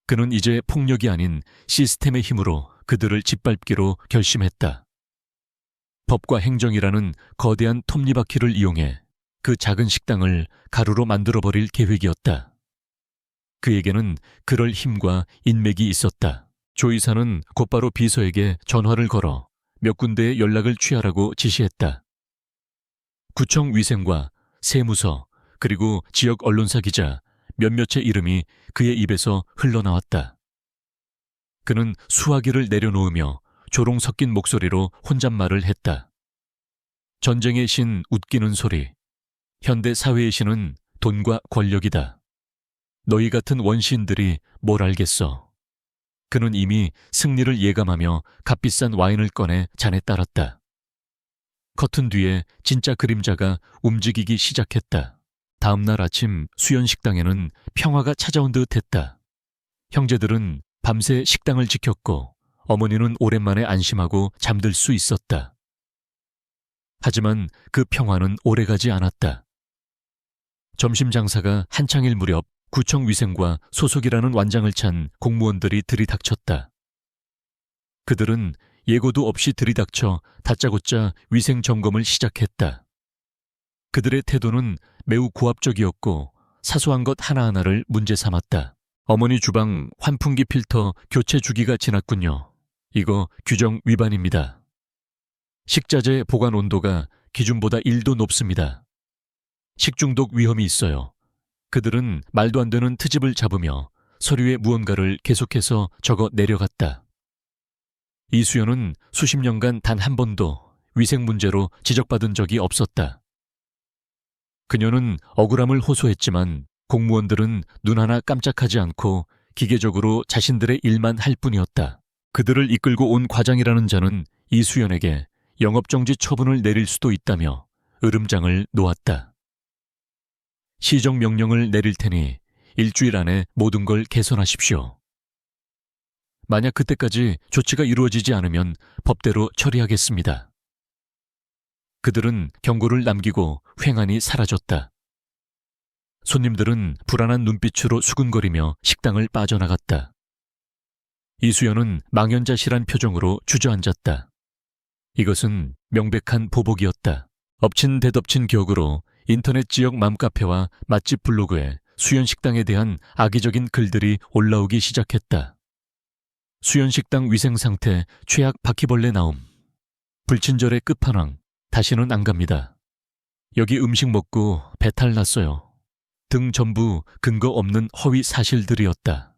그는 이제 폭력이 아닌 시스템의 힘으로 그들을 짓밟기로 결심했다. 법과 행정이라는 거대한 톱니바퀴를 이용해 그 작은 식당을 가루로 만들어버릴 계획이었다. 그에게는 그럴 힘과 인맥이 있었다. 조 이사는 곧바로 비서에게 전화를 걸어 몇 군데의 연락을 취하라고 지시했다. 구청 위생과 세무서 그리고 지역 언론사 기자 몇몇의 이름이 그의 입에서 흘러나왔다. 그는 수화기를 내려놓으며 조롱 섞인 목소리로 혼잣말을 했다. 전쟁의 신 웃기는 소리. 현대 사회의 신은 돈과 권력이다. 너희 같은 원시인들이 뭘 알겠어. 그는 이미 승리를 예감하며 값비싼 와인을 꺼내 잔에 따랐다. 커튼 뒤에 진짜 그림자가 움직이기 시작했다. 다음 날 아침 수연식당에는 평화가 찾아온 듯 했다. 형제들은 밤새 식당을 지켰고 어머니는 오랜만에 안심하고 잠들 수 있었다. 하지만 그 평화는 오래가지 않았다. 점심 장사가 한창일 무렵 구청 위생과 소속이라는 완장을 찬 공무원들이 들이닥쳤다. 그들은 예고도 없이 들이닥쳐 다짜고짜 위생 점검을 시작했다. 그들의 태도는 매우 고압적이었고 사소한 것 하나하나를 문제 삼았다. 어머니 주방 환풍기 필터 교체 주기가 지났군요. 이거 규정 위반입니다. 식자재 보관 온도가 기준보다 1도 높습니다. 식중독 위험이 있어요. 그들은 말도 안 되는 트집을 잡으며 서류에 무언가를 계속해서 적어 내려갔다. 이수연은 수십 년간 단 한 번도 위생 문제로 지적받은 적이 없었다. 그녀는 억울함을 호소했지만 공무원들은 눈 하나 깜짝하지 않고 기계적으로 자신들의 일만 할 뿐이었다. 그들을 이끌고 온 과장이라는 자는 이수연에게 영업정지 처분을 내릴 수도 있다며 으름장을 놓았다. 시정명령을 내릴 테니 일주일 안에 모든 걸 개선하십시오. 만약 그때까지 조치가 이루어지지 않으면 법대로 처리하겠습니다. 그들은 경고를 남기고 횡하니 사라졌다. 손님들은 불안한 눈빛으로 수근거리며 식당을 빠져나갔다. 이수연은 망연자실한 표정으로 주저앉았다. 이것은 명백한 보복이었다. 엎친 대덮친 격으로 인터넷 지역 맘카페와 맛집 블로그에 수연식당에 대한 악의적인 글들이 올라오기 시작했다. 수연식당 위생상태 최악 바퀴벌레 나옴. 불친절의 끝판왕. 다시는 안 갑니다. 여기 음식 먹고 배탈 났어요. 등 전부 근거 없는 허위 사실들이었다.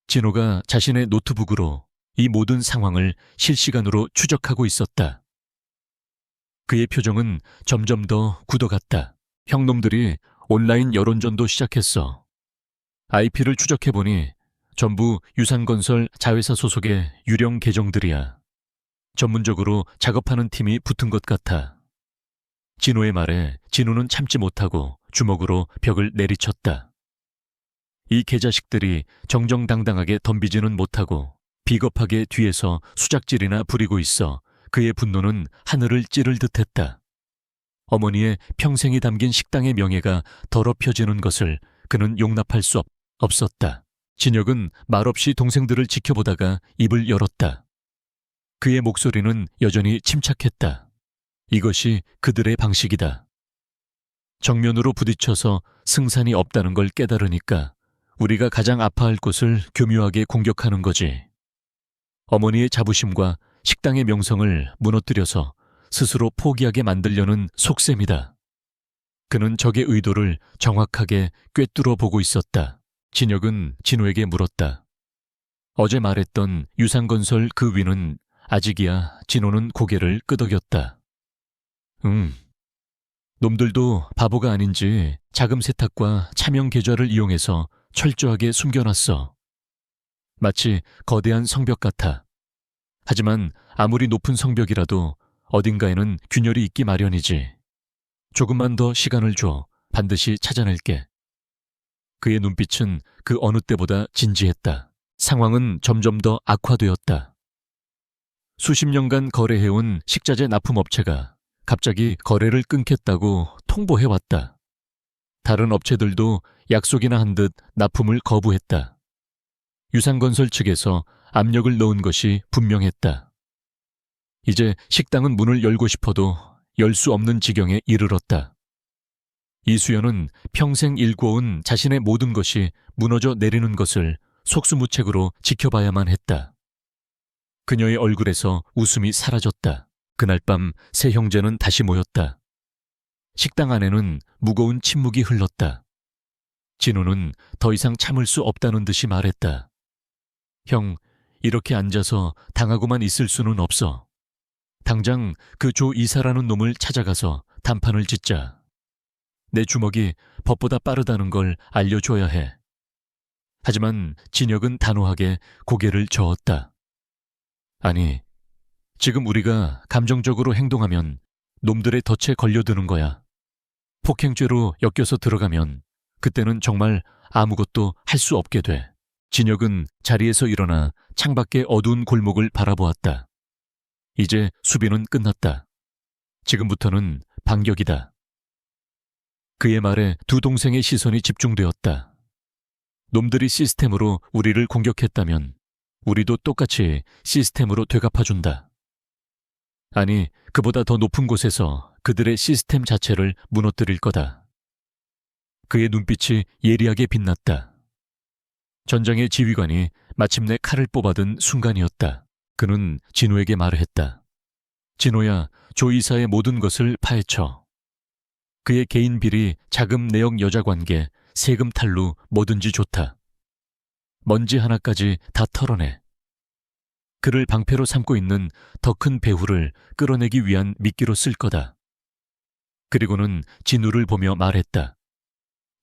진호가 자신의 노트북으로 이 모든 상황을 실시간으로 추적하고 있었다. 그의 표정은 점점 더 굳어갔다. 형놈들이 온라인 여론전도 시작했어. IP를 추적해보니 전부 유산건설 자회사 소속의 유령 계정들이야. 전문적으로 작업하는 팀이 붙은 것 같아. 진호의 말에 진호는 참지 못하고 주먹으로 벽을 내리쳤다. 이 개자식들이 정정당당하게 덤비지는 못하고 비겁하게 뒤에서 수작질이나 부리고 있어 그의 분노는 하늘을 찌를 듯했다. 어머니의 평생이 담긴 식당의 명예가 더럽혀지는 것을 그는 용납할 수 없었다. 진혁은 말없이 동생들을 지켜보다가 입을 열었다. 그의 목소리는 여전히 침착했다. 이것이 그들의 방식이다. 정면으로 부딪혀서 승산이 없다는 걸 깨달으니까 우리가 가장 아파할 곳을 교묘하게 공격하는 거지. 어머니의 자부심과 식당의 명성을 무너뜨려서 스스로 포기하게 만들려는 속셈이다. 그는 적의 의도를 정확하게 꿰뚫어 보고 있었다. 진혁은 진호에게 물었다. 어제 말했던 유산건설 그 위는 아직이야. 진호는 고개를 끄덕였다. 놈들도 바보가 아닌지 자금 세탁과 차명 계좌를 이용해서 철저하게 숨겨놨어. 마치 거대한 성벽 같아. 하지만 아무리 높은 성벽이라도 어딘가에는 균열이 있기 마련이지. 조금만 더 시간을 줘. 반드시 찾아낼게. 그의 눈빛은 그 어느 때보다 진지했다. 상황은 점점 더 악화되었다. 수십 년간 거래해온 식자재 납품업체가 갑자기 거래를 끊겠다고 통보해왔다. 다른 업체들도 약속이나 한 듯 납품을 거부했다. 유산건설 측에서 압력을 넣은 것이 분명했다. 이제 식당은 문을 열고 싶어도 열 수 없는 지경에 이르렀다. 이수연은 평생 일궈온 자신의 모든 것이 무너져 내리는 것을 속수무책으로 지켜봐야만 했다. 그녀의 얼굴에서 웃음이 사라졌다. 그날 밤 세 형제는 다시 모였다. 식당 안에는 무거운 침묵이 흘렀다. 진호는 더 이상 참을 수 없다는 듯이 말했다. 형, 이렇게 앉아서 당하고만 있을 수는 없어. 당장 그 조 이사라는 놈을 찾아가서 단판을 짓자. 내 주먹이 법보다 빠르다는 걸 알려줘야 해. 하지만 진혁은 단호하게 고개를 저었다. 아니, 지금 우리가 감정적으로 행동하면 놈들의 덫에 걸려드는 거야. 폭행죄로 엮여서 들어가면 그때는 정말 아무것도 할 수 없게 돼. 진혁은 자리에서 일어나 창밖의 어두운 골목을 바라보았다. 이제 수비는 끝났다. 지금부터는 반격이다. 그의 말에 두 동생의 시선이 집중되었다. 놈들이 시스템으로 우리를 공격했다면 우리도 똑같이 시스템으로 되갚아준다. 아니, 그보다 더 높은 곳에서 그들의 시스템 자체를 무너뜨릴 거다. 그의 눈빛이 예리하게 빛났다. 전장의 지휘관이 마침내 칼을 뽑아든 순간이었다. 그는 진호에게 말을 했다. 진호야, 조 이사의 모든 것을 파헤쳐. 그의 개인 비리, 자금 내역 여자관계, 세금 탈루 뭐든지 좋다. 먼지 하나까지 다 털어내. 그를 방패로 삼고 있는 더 큰 배후를 끌어내기 위한 미끼로 쓸 거다. 그리고는 진우를 보며 말했다.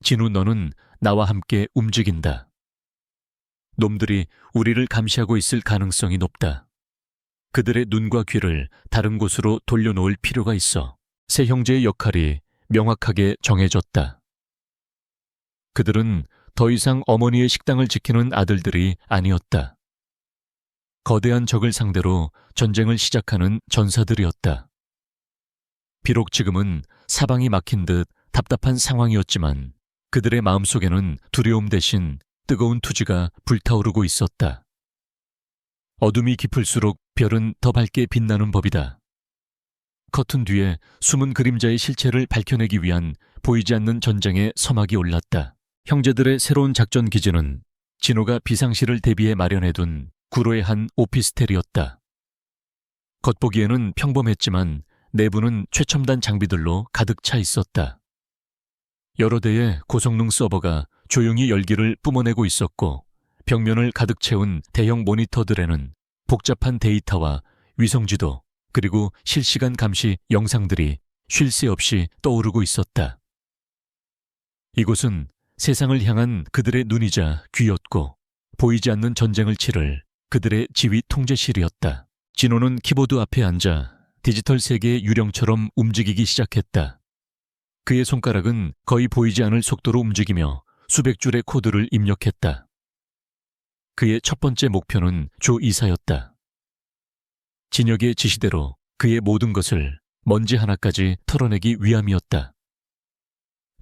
진우, 너는 나와 함께 움직인다. 놈들이 우리를 감시하고 있을 가능성이 높다. 그들의 눈과 귀를 다른 곳으로 돌려놓을 필요가 있어. 세 형제의 역할이 명확하게 정해졌다. 그들은 더 이상 어머니의 식당을 지키는 아들들이 아니었다. 거대한 적을 상대로 전쟁을 시작하는 전사들이었다. 비록 지금은 사방이 막힌 듯 답답한 상황이었지만 그들의 마음속에는 두려움 대신 뜨거운 투지가 불타오르고 있었다. 어둠이 깊을수록 별은 더 밝게 빛나는 법이다. 커튼 뒤에 숨은 그림자의 실체를 밝혀내기 위한 보이지 않는 전쟁의 서막이 올랐다. 형제들의 새로운 작전 기지는 진호가 비상시를 대비해 마련해둔 구로의 한 오피스텔이었다. 겉보기에는 평범했지만 내부는 최첨단 장비들로 가득 차 있었다. 여러 대의 고성능 서버가 조용히 열기를 뿜어내고 있었고 벽면을 가득 채운 대형 모니터들에는 복잡한 데이터와 위성지도 그리고 실시간 감시 영상들이 쉴 새 없이 떠오르고 있었다. 이곳은 세상을 향한 그들의 눈이자 귀였고 보이지 않는 전쟁을 치를 그들의 지휘 통제실이었다. 진호는 키보드 앞에 앉아 디지털 세계의 유령처럼 움직이기 시작했다. 그의 손가락은 거의 보이지 않을 속도로 움직이며 수백 줄의 코드를 입력했다. 그의 첫 번째 목표는 조 이사였다. 진혁의 지시대로 그의 모든 것을 먼지 하나까지 털어내기 위함이었다.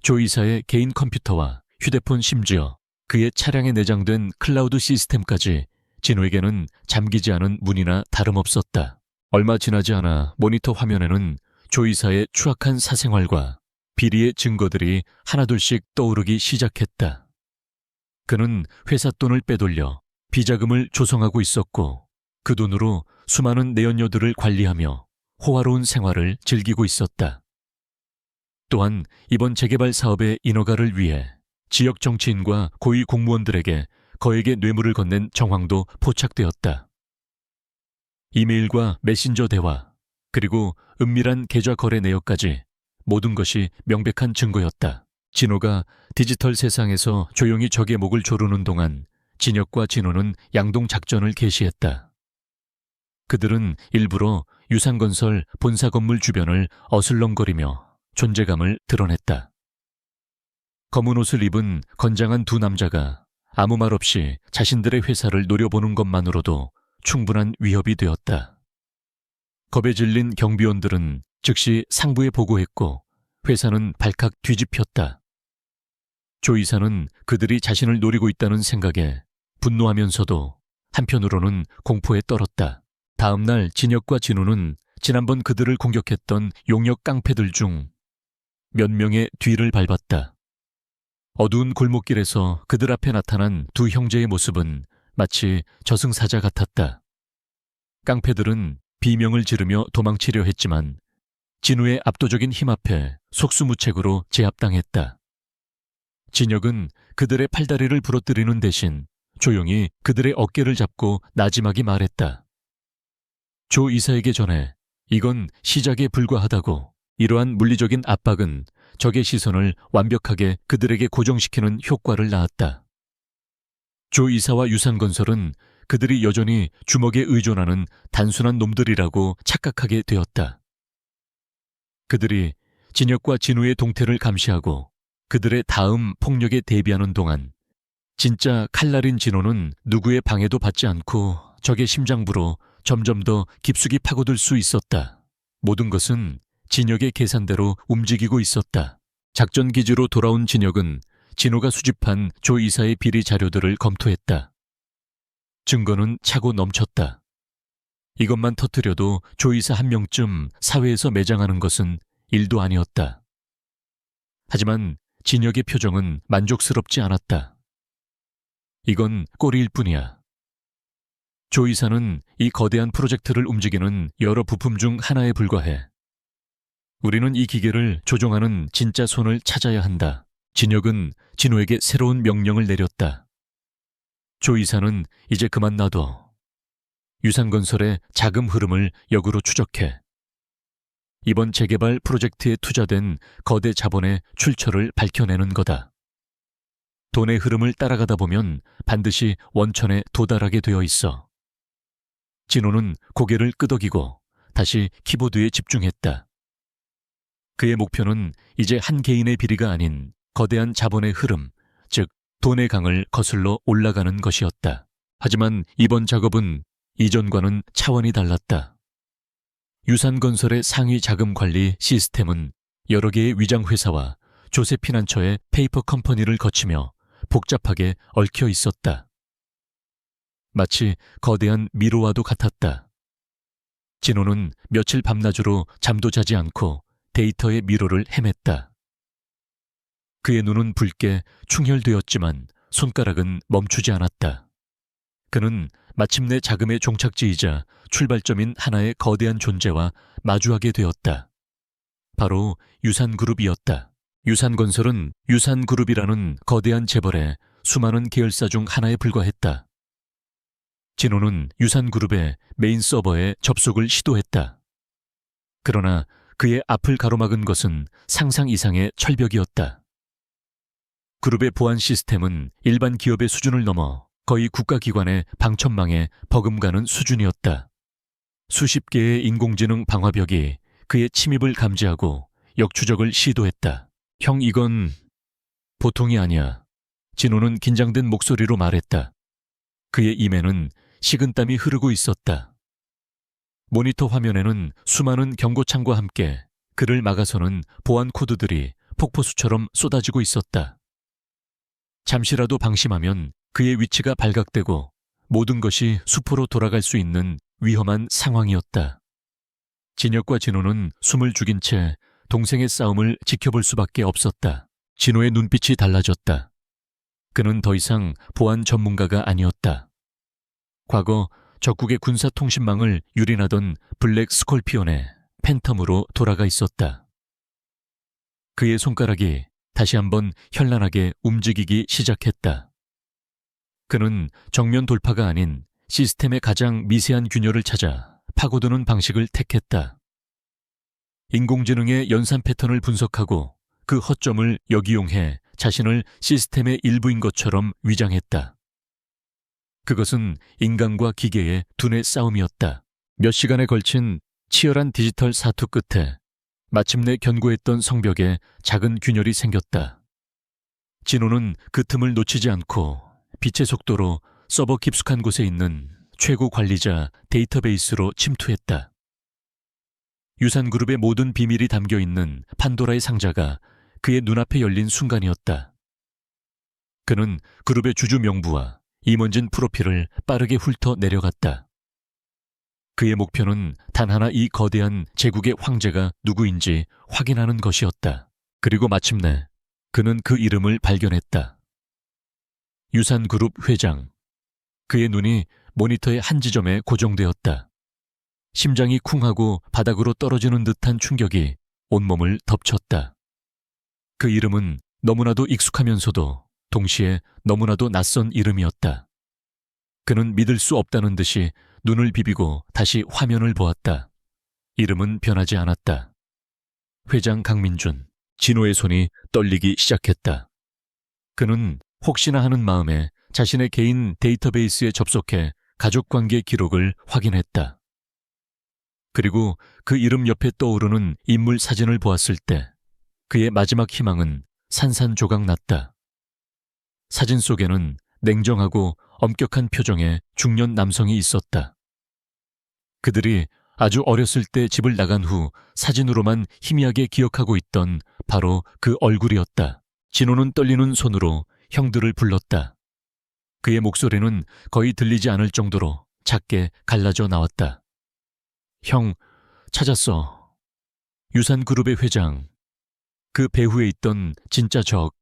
조 이사의 개인 컴퓨터와 휴대폰 심지어 그의 차량에 내장된 클라우드 시스템까지 진호에게는 잠기지 않은 문이나 다름없었다. 얼마 지나지 않아 모니터 화면에는 조 이사의 추악한 사생활과 비리의 증거들이 하나둘씩 떠오르기 시작했다. 그는 회사 돈을 빼돌려 비자금을 조성하고 있었고 그 돈으로 수많은 내연녀들을 관리하며 호화로운 생활을 즐기고 있었다. 또한 이번 재개발 사업의 인허가를 위해 지역 정치인과 고위 공무원들에게 거액의 뇌물을 건넨 정황도 포착되었다. 이메일과 메신저 대화, 그리고 은밀한 계좌 거래 내역까지 모든 것이 명백한 증거였다. 진호가 디지털 세상에서 조용히 적의 목을 조르는 동안 진혁과 진호는 양동 작전을 개시했다. 그들은 일부러 유상건설 본사 건물 주변을 어슬렁거리며 존재감을 드러냈다. 검은 옷을 입은 건장한 두 남자가 아무 말 없이 자신들의 회사를 노려보는 것만으로도 충분한 위협이 되었다. 겁에 질린 경비원들은 즉시 상부에 보고했고 회사는 발칵 뒤집혔다. 조 이사는 그들이 자신을 노리고 있다는 생각에 분노하면서도 한편으로는 공포에 떨었다. 다음 날 진혁과 진우는 지난번 그들을 공격했던 용역 깡패들 중 몇 명의 뒤를 밟았다. 어두운 골목길에서 그들 앞에 나타난 두 형제의 모습은 마치 저승사자 같았다. 깡패들은 비명을 지르며 도망치려 했지만 진우의 압도적인 힘 앞에 속수무책으로 제압당했다. 진혁은 그들의 팔다리를 부러뜨리는 대신 조용히 그들의 어깨를 잡고 나지막이 말했다. 조 이사에게 전해 이건 시작에 불과하다고. 이러한 물리적인 압박은 적의 시선을 완벽하게 그들에게 고정시키는 효과를 낳았다. 조 이사와 유산건설은 그들이 여전히 주먹에 의존하는 단순한 놈들이라고 착각하게 되었다. 그들이 진혁과 진우의 동태를 감시하고 그들의 다음 폭력에 대비하는 동안 진짜 칼날인 진호는 누구의 방해도 받지 않고 적의 심장부로 점점 더 깊숙이 파고들 수 있었다. 모든 것은 진혁의 계산대로 움직이고 있었다. 작전기지로 돌아온 진혁은 진호가 수집한 조 이사의 비리 자료들을 검토했다. 증거는 차고 넘쳤다. 이것만 터뜨려도 조 이사 한 명쯤 사회에서 매장하는 것은 일도 아니었다. 하지만 진혁의 표정은 만족스럽지 않았다. 이건 꼬리일 뿐이야. 조 이사는 이 거대한 프로젝트를 움직이는 여러 부품 중 하나에 불과해. 우리는 이 기계를 조종하는 진짜 손을 찾아야 한다. 진혁은 진호에게 새로운 명령을 내렸다. 조 이사는 이제 그만 놔둬. 유산건설의 자금 흐름을 역으로 추적해. 이번 재개발 프로젝트에 투자된 거대 자본의 출처를 밝혀내는 거다. 돈의 흐름을 따라가다 보면 반드시 원천에 도달하게 되어 있어. 진호는 고개를 끄덕이고 다시 키보드에 집중했다. 그의 목표는 이제 한 개인의 비리가 아닌 거대한 자본의 흐름, 즉 돈의 강을 거슬러 올라가는 것이었다. 하지만 이번 작업은 이전과는 차원이 달랐다. 유산건설의 상위 자금 관리 시스템은 여러 개의 위장회사와 조세피난처의 페이퍼 컴퍼니를 거치며 복잡하게 얽혀 있었다. 마치 거대한 미로와도 같았다. 진호는 며칠 밤낮으로 잠도 자지 않고 데이터의 미로를 헤맸다. 그의 눈은 붉게 충혈되었지만 손가락은 멈추지 않았다. 그는 마침내 자금의 종착지이자 출발점인 하나의 거대한 존재와 마주하게 되었다. 바로 유산그룹이었다. 유산건설은 유산그룹이라는 거대한 재벌의 수많은 계열사 중 하나에 불과했다. 진호는 유산그룹의 메인 서버에 접속을 시도했다. 그러나 그의 앞을 가로막은 것은 상상 이상의 철벽이었다. 그룹의 보안 시스템은 일반 기업의 수준을 넘어 거의 국가기관의 방천망에 버금가는 수준이었다. 수십 개의 인공지능 방화벽이 그의 침입을 감지하고 역추적을 시도했다. 형, 이건 보통이 아니야. 진호는 긴장된 목소리로 말했다. 그의 입에는 식은땀이 흐르고 있었다. 모니터 화면에는 수많은 경고창과 함께 그를 막아서는 보안 코드들이 폭포수처럼 쏟아지고 있었다. 잠시라도 방심하면 그의 위치가 발각되고 모든 것이 수포로 돌아갈 수 있는 위험한 상황이었다. 진혁과 진호는 숨을 죽인 채 동생의 싸움을 지켜볼 수밖에 없었다. 진호의 눈빛이 달라졌다. 그는 더 이상 보안 전문가가 아니었다. 과거 적국의 군사통신망을 유린하던 블랙 스콜피온의 팬텀으로 돌아가 있었다. 그의 손가락이 다시 한번 현란하게 움직이기 시작했다. 그는 정면 돌파가 아닌 시스템의 가장 미세한 균열을 찾아 파고드는 방식을 택했다. 인공지능의 연산 패턴을 분석하고 그 허점을 역이용해 자신을 시스템의 일부인 것처럼 위장했다. 그것은 인간과 기계의 두뇌 싸움이었다. 몇 시간에 걸친 치열한 디지털 사투 끝에 마침내 견고했던 성벽에 작은 균열이 생겼다. 진호는 그 틈을 놓치지 않고 빛의 속도로 서버 깊숙한 곳에 있는 최고 관리자 데이터베이스로 침투했다. 유산그룹의 모든 비밀이 담겨있는 판도라의 상자가 그의 눈앞에 열린 순간이었다. 그는 그룹의 주주 명부와 임원진 프로필을 빠르게 훑어 내려갔다. 그의 목표는 단 하나 이 거대한 제국의 황제가 누구인지 확인하는 것이었다. 그리고 마침내 그는 그 이름을 발견했다. 유산그룹 회장. 그의 눈이 모니터의 한 지점에 고정되었다. 심장이 쿵하고 바닥으로 떨어지는 듯한 충격이 온몸을 덮쳤다. 그 이름은 너무나도 익숙하면서도 동시에 너무나도 낯선 이름이었다. 그는 믿을 수 없다는 듯이 눈을 비비고 다시 화면을 보았다. 이름은 변하지 않았다. 회장 강민준. 진호의 손이 떨리기 시작했다. 그는 혹시나 하는 마음에 자신의 개인 데이터베이스에 접속해 가족관계 기록을 확인했다. 그리고 그 이름 옆에 떠오르는 인물 사진을 보았을 때 그의 마지막 희망은 산산조각 났다. 사진 속에는 냉정하고 엄격한 표정의 중년 남성이 있었다. 그들이 아주 어렸을 때 집을 나간 후 사진으로만 희미하게 기억하고 있던 바로 그 얼굴이었다. 진호는 떨리는 손으로 형들을 불렀다. 그의 목소리는 거의 들리지 않을 정도로 작게 갈라져 나왔다. 형, 찾았어. 유산그룹의 회장. 그 배후에 있던 진짜 적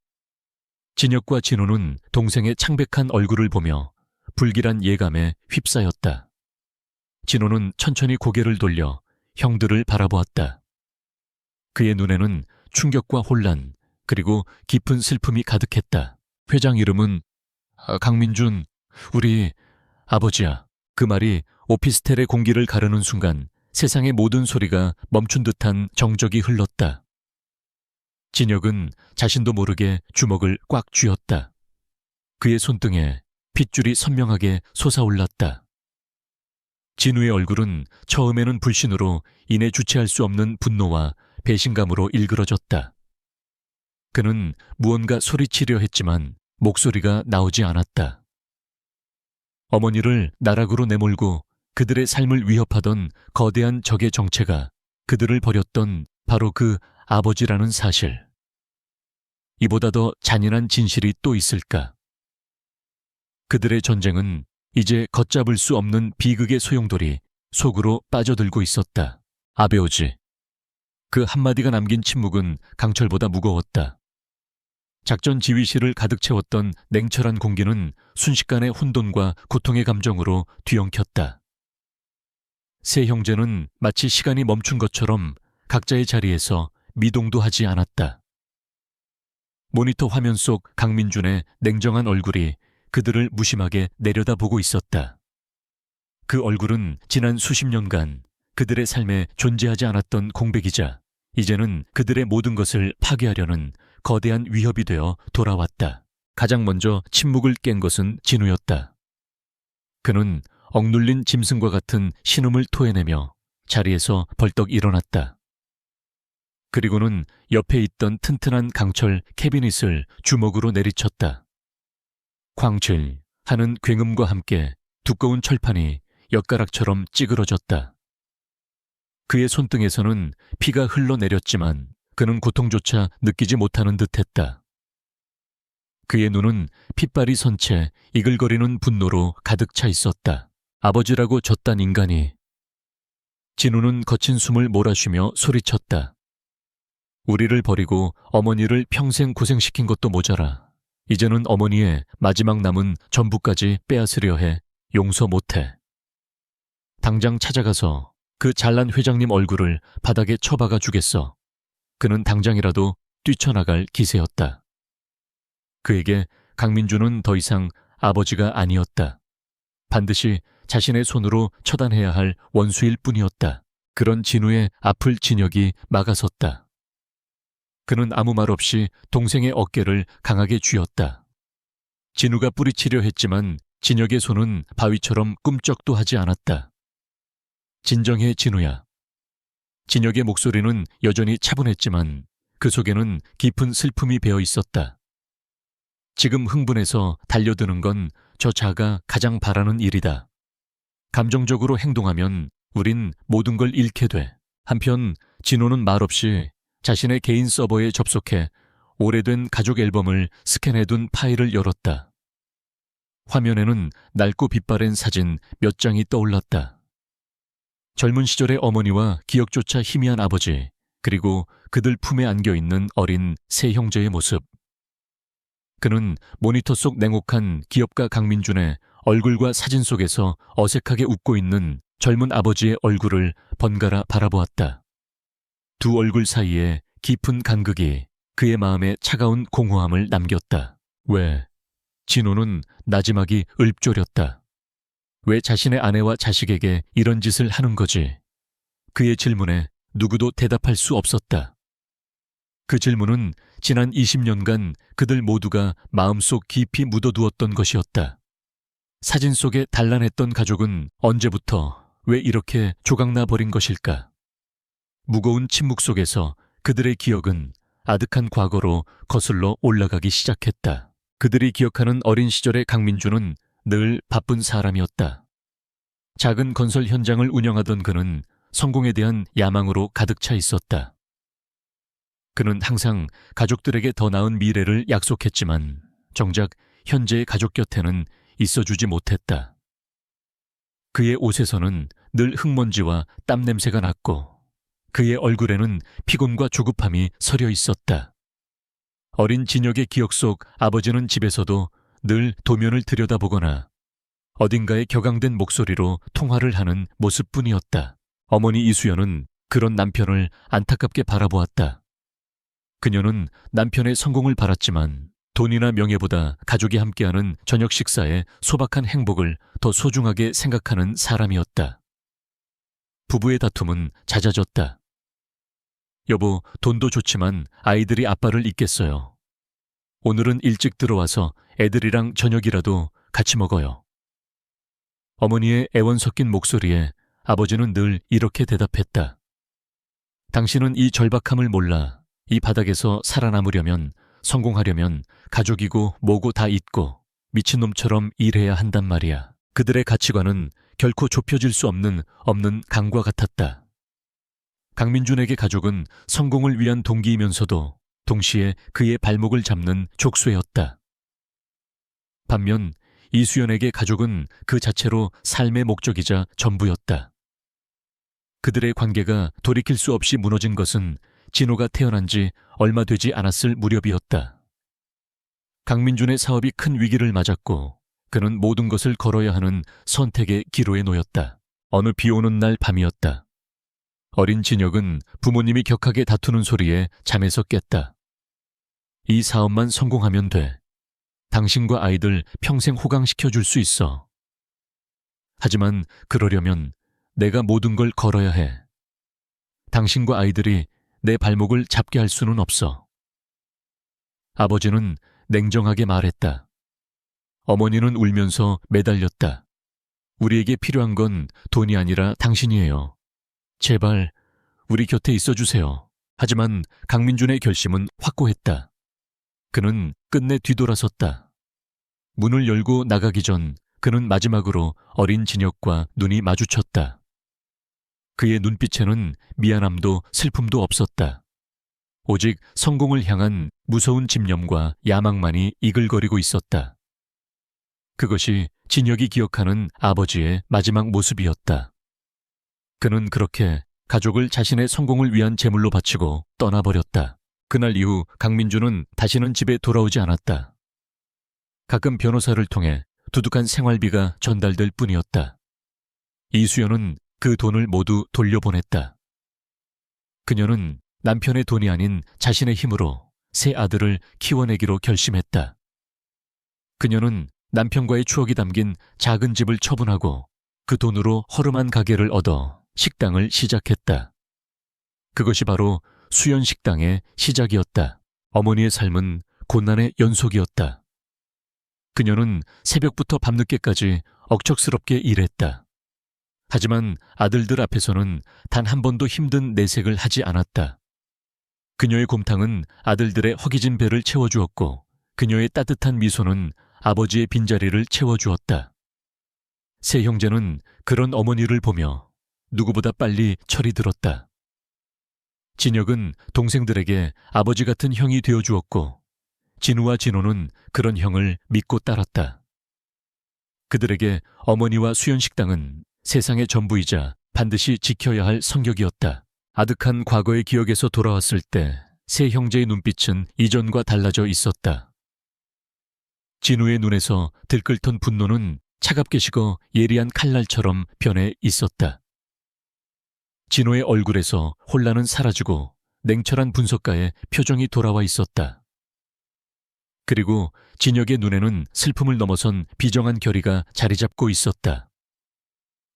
진혁과 진호는 동생의 창백한 얼굴을 보며 불길한 예감에 휩싸였다. 진호는 천천히 고개를 돌려 형들을 바라보았다. 그의 눈에는 충격과 혼란, 그리고 깊은 슬픔이 가득했다. 회장 이름은 강민준, 우리 아버지야. 그 말이 오피스텔의 공기를 가르는 순간 세상의 모든 소리가 멈춘 듯한 정적이 흘렀다. 진혁은 자신도 모르게 주먹을 꽉 쥐었다. 그의 손등에 핏줄이 선명하게 솟아올랐다. 진우의 얼굴은 처음에는 불신으로 이내 주체할 수 없는 분노와 배신감으로 일그러졌다. 그는 무언가 소리치려 했지만 목소리가 나오지 않았다. 어머니를 나락으로 내몰고 그들의 삶을 위협하던 거대한 적의 정체가 그들을 버렸던 바로 그 아버지라는 사실. 이보다 더 잔인한 진실이 또 있을까? 그들의 전쟁은 이제 걷잡을 수 없는 비극의 소용돌이 속으로 빠져들고 있었다. 아베오지. 그 한마디가 남긴 침묵은 강철보다 무거웠다. 작전 지휘실을 가득 채웠던 냉철한 공기는 순식간에 혼돈과 고통의 감정으로 뒤엉켰다. 세 형제는 마치 시간이 멈춘 것처럼 각자의 자리에서 미동도 하지 않았다. 모니터 화면 속 강민준의 냉정한 얼굴이 그들을 무심하게 내려다보고 있었다. 그 얼굴은 지난 수십 년간 그들의 삶에 존재하지 않았던 공백이자 이제는 그들의 모든 것을 파괴하려는 거대한 위협이 되어 돌아왔다. 가장 먼저 침묵을 깬 것은 진우였다. 그는 억눌린 짐승과 같은 신음을 토해내며 자리에서 벌떡 일어났다. 그리고는 옆에 있던 튼튼한 강철 캐비닛을 주먹으로 내리쳤다. 광칠 하는 굉음과 함께 두꺼운 철판이 엿가락처럼 찌그러졌다. 그의 손등에서는 피가 흘러내렸지만 그는 고통조차 느끼지 못하는 듯했다. 그의 눈은 핏발이 선 채 이글거리는 분노로 가득 차 있었다. 아버지라고 졌단 인간이. 진우는 거친 숨을 몰아쉬며 소리쳤다. 우리를 버리고 어머니를 평생 고생시킨 것도 모자라. 이제는 어머니의 마지막 남은 전부까지 빼앗으려 해 용서 못해. 당장 찾아가서 그 잘난 회장님 얼굴을 바닥에 쳐박아 주겠어. 그는 당장이라도 뛰쳐나갈 기세였다. 그에게 강민준은 더 이상 아버지가 아니었다. 반드시 자신의 손으로 처단해야 할 원수일 뿐이었다. 그런 진우의 아플 진혁이 막아섰다. 그는 아무 말 없이 동생의 어깨를 강하게 쥐었다. 진우가 뿌리치려 했지만 진혁의 손은 바위처럼 꿈쩍도 하지 않았다. 진정해, 진우야. 진혁의 목소리는 여전히 차분했지만 그 속에는 깊은 슬픔이 배어 있었다. 지금 흥분해서 달려드는 건 저 자가 가장 바라는 일이다. 감정적으로 행동하면 우린 모든 걸 잃게 돼. 한편 진호는 말없이 자신의 개인 서버에 접속해 오래된 가족 앨범을 스캔해둔 파일을 열었다. 화면에는 낡고 빛바랜 사진 몇 장이 떠올랐다. 젊은 시절의 어머니와 기억조차 희미한 아버지, 그리고 그들 품에 안겨있는 어린 세 형제의 모습. 그는 모니터 속 냉혹한 기업가 강민준의 얼굴과 사진 속에서 어색하게 웃고 있는 젊은 아버지의 얼굴을 번갈아 바라보았다. 두 얼굴 사이에 깊은 간극이 그의 마음에 차가운 공허함을 남겼다. 왜? 진호는 나지막이 읊조렸다. 왜 자신의 아내와 자식에게 이런 짓을 하는 거지? 그의 질문에 누구도 대답할 수 없었다. 그 질문은 지난 20년간 그들 모두가 마음속 깊이 묻어두었던 것이었다. 사진 속에 단란했던 가족은 언제부터 왜 이렇게 조각나 버린 것일까? 무거운 침묵 속에서 그들의 기억은 아득한 과거로 거슬러 올라가기 시작했다. 그들이 기억하는 어린 시절의 강민주는 늘 바쁜 사람이었다. 작은 건설 현장을 운영하던 그는 성공에 대한 야망으로 가득 차 있었다. 그는 항상 가족들에게 더 나은 미래를 약속했지만 정작 현재의 가족 곁에는 있어주지 못했다. 그의 옷에서는 늘 흙먼지와 땀 냄새가 났고 그의 얼굴에는 피곤과 조급함이 서려 있었다. 어린 진혁의 기억 속 아버지는 집에서도 늘 도면을 들여다보거나 어딘가에 격앙된 목소리로 통화를 하는 모습뿐이었다. 어머니 이수연은 그런 남편을 안타깝게 바라보았다. 그녀는 남편의 성공을 바랐지만 돈이나 명예보다 가족이 함께하는 저녁 식사의 소박한 행복을 더 소중하게 생각하는 사람이었다. 부부의 다툼은 잦아졌다. 여보, 돈도 좋지만 아이들이 아빠를 잊겠어요. 오늘은 일찍 들어와서 애들이랑 저녁이라도 같이 먹어요. 어머니의 애원 섞인 목소리에 아버지는 늘 이렇게 대답했다. 당신은 이 절박함을 몰라. 이 바닥에서 살아남으려면, 성공하려면 가족이고 뭐고 다 잊고 미친놈처럼 일해야 한단 말이야. 그들의 가치관은 결코 좁혀질 수 없는 강과 같았다. 강민준에게 가족은 성공을 위한 동기이면서도 동시에 그의 발목을 잡는 족쇄였다. 반면 이수연에게 가족은 그 자체로 삶의 목적이자 전부였다. 그들의 관계가 돌이킬 수 없이 무너진 것은 진호가 태어난 지 얼마 되지 않았을 무렵이었다. 강민준의 사업이 큰 위기를 맞았고 그는 모든 것을 걸어야 하는 선택의 기로에 놓였다. 어느 비 오는 날 밤이었다. 어린 진혁은 부모님이 격하게 다투는 소리에 잠에서 깼다. 이 사업만 성공하면 돼. 당신과 아이들 평생 호강시켜 줄 수 있어. 하지만 그러려면 내가 모든 걸 걸어야 해. 당신과 아이들이 내 발목을 잡게 할 수는 없어. 아버지는 냉정하게 말했다. 어머니는 울면서 매달렸다. 우리에게 필요한 건 돈이 아니라 당신이에요. 제발 우리 곁에 있어 주세요. 하지만 강민준의 결심은 확고했다. 그는 끝내 뒤돌아섰다. 문을 열고 나가기 전 그는 마지막으로 어린 진혁과 눈이 마주쳤다. 그의 눈빛에는 미안함도 슬픔도 없었다. 오직 성공을 향한 무서운 집념과 야망만이 이글거리고 있었다. 그것이 진혁이 기억하는 아버지의 마지막 모습이었다. 그는 그렇게 가족을 자신의 성공을 위한 제물로 바치고 떠나버렸다. 그날 이후 강민준은 다시는 집에 돌아오지 않았다. 가끔 변호사를 통해 두둑한 생활비가 전달될 뿐이었다. 이수연은 그 돈을 모두 돌려보냈다. 그녀는 남편의 돈이 아닌 자신의 힘으로 세 아들을 키워내기로 결심했다. 그녀는 남편과의 추억이 담긴 작은 집을 처분하고 그 돈으로 허름한 가게를 얻어 식당을 시작했다. 그것이 바로 수연식당의 시작이었다. 어머니의 삶은 고난의 연속이었다. 그녀는 새벽부터 밤늦게까지 억척스럽게 일했다. 하지만 아들들 앞에서는 단 한 번도 힘든 내색을 하지 않았다. 그녀의 곰탕은 아들들의 허기진 배를 채워주었고 그녀의 따뜻한 미소는 아버지의 빈자리를 채워주었다. 세 형제는 그런 어머니를 보며 누구보다 빨리 철이 들었다. 진혁은 동생들에게 아버지 같은 형이 되어주었고 진우와 진호는 그런 형을 믿고 따랐다. 그들에게 어머니와 수연식당은 세상의 전부이자 반드시 지켜야 할 성격이었다. 아득한 과거의 기억에서 돌아왔을 때 세 형제의 눈빛은 이전과 달라져 있었다. 진우의 눈에서 들끓던 분노는 차갑게 식어 예리한 칼날처럼 변해 있었다. 진호의 얼굴에서 혼란은 사라지고 냉철한 분석가의 표정이 돌아와 있었다. 그리고 진혁의 눈에는 슬픔을 넘어선 비정한 결의가 자리 잡고 있었다.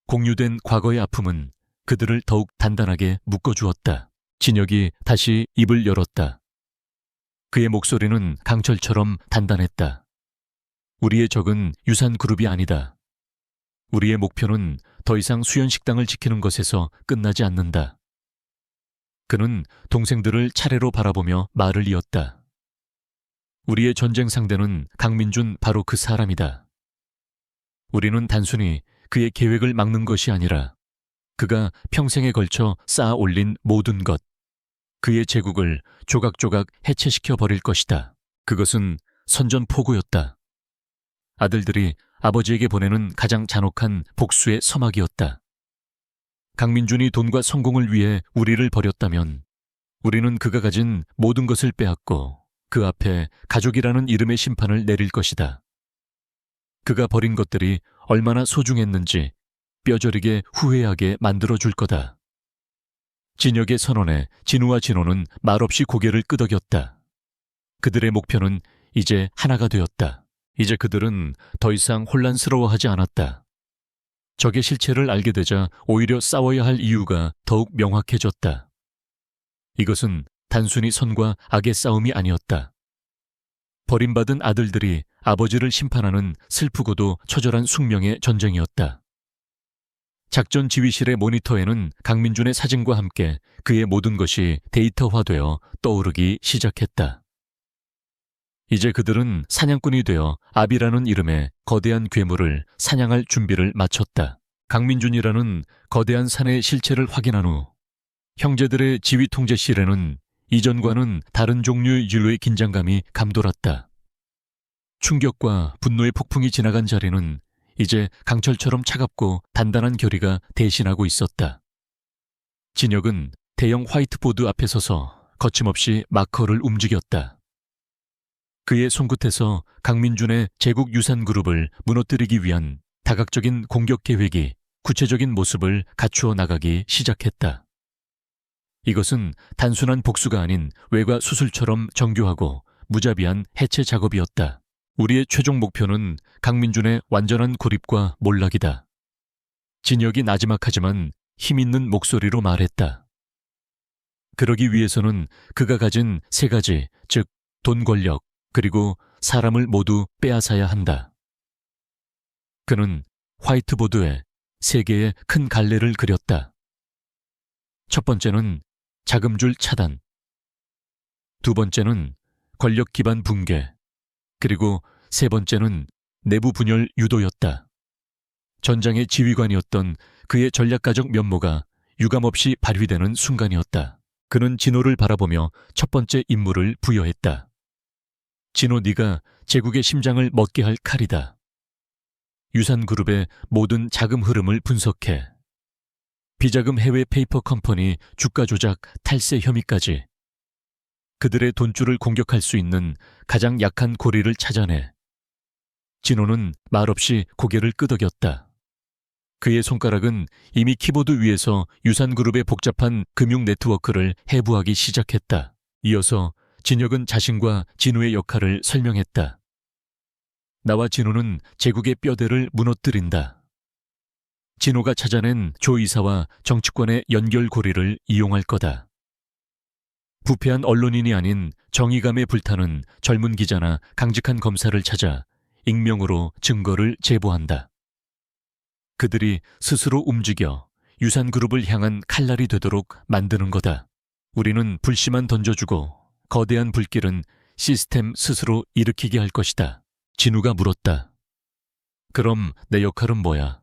공유된 과거의 아픔은 그들을 더욱 단단하게 묶어주었다. 진혁이 다시 입을 열었다. 그의 목소리는 강철처럼 단단했다. 우리의 적은 유산그룹이 아니다. 우리의 목표는 더 이상 수연식당을 지키는 것에서 끝나지 않는다. 그는 동생들을 차례로 바라보며 말을 이었다. 우리의 전쟁 상대는 강민준 바로 그 사람이다. 우리는 단순히 그의 계획을 막는 것이 아니라 그가 평생에 걸쳐 쌓아 올린 모든 것, 그의 제국을 조각조각 해체시켜 버릴 것이다. 그것은 선전포고였다. 아들들이 아버지에게 보내는 가장 잔혹한 복수의 서막이었다. 강민준이 돈과 성공을 위해 우리를 버렸다면 우리는 그가 가진 모든 것을 빼앗고 그 앞에 가족이라는 이름의 심판을 내릴 것이다. 그가 버린 것들이 얼마나 소중했는지 뼈저리게 후회하게 만들어줄 거다. 진혁의 선언에 진우와 진호는 말없이 고개를 끄덕였다. 그들의 목표는 이제 하나가 되었다. 이제 그들은 더 이상 혼란스러워하지 않았다. 적의 실체를 알게 되자 오히려 싸워야 할 이유가 더욱 명확해졌다. 이것은 단순히 선과 악의 싸움이 아니었다. 버림받은 아들들이 아버지를 심판하는 슬프고도 처절한 숙명의 전쟁이었다. 작전 지휘실의 모니터에는 강민준의 사진과 함께 그의 모든 것이 데이터화되어 떠오르기 시작했다. 이제 그들은 사냥꾼이 되어 아비라는 이름의 거대한 괴물을 사냥할 준비를 마쳤다. 강민준이라는 거대한 산의 실체를 확인한 후 형제들의 지휘 통제실에는 이전과는 다른 종류의 윤류의 긴장감이 감돌았다. 충격과 분노의 폭풍이 지나간 자리는 이제 강철처럼 차갑고 단단한 결의가 대신하고 있었다. 진혁은 대형 화이트보드 앞에 서서 거침없이 마커를 움직였다. 그의 손끝에서 강민준의 제국 유산 그룹을 무너뜨리기 위한 다각적인 공격 계획이 구체적인 모습을 갖추어 나가기 시작했다. 이것은 단순한 복수가 아닌 외과 수술처럼 정교하고 무자비한 해체 작업이었다. 우리의 최종 목표는 강민준의 완전한 고립과 몰락이다. 진혁이 나지막하지만 힘있는 목소리로 말했다. 그러기 위해서는 그가 가진 세 가지, 즉 돈, 권력, 그리고 사람을 모두 빼앗아야 한다. 그는 화이트보드에 세 개의 큰 갈래를 그렸다. 첫 번째는 자금줄 차단, 두 번째는 권력 기반 붕괴, 그리고 세 번째는 내부 분열 유도였다. 전장의 지휘관이었던 그의 전략가적 면모가 유감없이 발휘되는 순간이었다. 그는 진호를 바라보며 첫 번째 임무를 부여했다. 진호, 네가 제국의 심장을 먹게 할 칼이다. 유산그룹의 모든 자금 흐름을 분석해 비자금 해외 페이퍼 컴퍼니 주가 조작 탈세 혐의까지 그들의 돈줄을 공격할 수 있는 가장 약한 고리를 찾아내. 진호는 말없이 고개를 끄덕였다. 그의 손가락은 이미 키보드 위에서 유산그룹의 복잡한 금융 네트워크를 해부하기 시작했다. 이어서 진혁은 자신과 진우의 역할을 설명했다. 나와 진우는 제국의 뼈대를 무너뜨린다. 진호가 찾아낸 조 이사와 정치권의 연결고리를 이용할 거다. 부패한 언론인이 아닌 정의감에 불타는 젊은 기자나 강직한 검사를 찾아 익명으로 증거를 제보한다. 그들이 스스로 움직여 유산그룹을 향한 칼날이 되도록 만드는 거다. 우리는 불씨만 던져주고 거대한 불길은 시스템 스스로 일으키게 할 것이다. 진우가 물었다. 그럼 내 역할은 뭐야?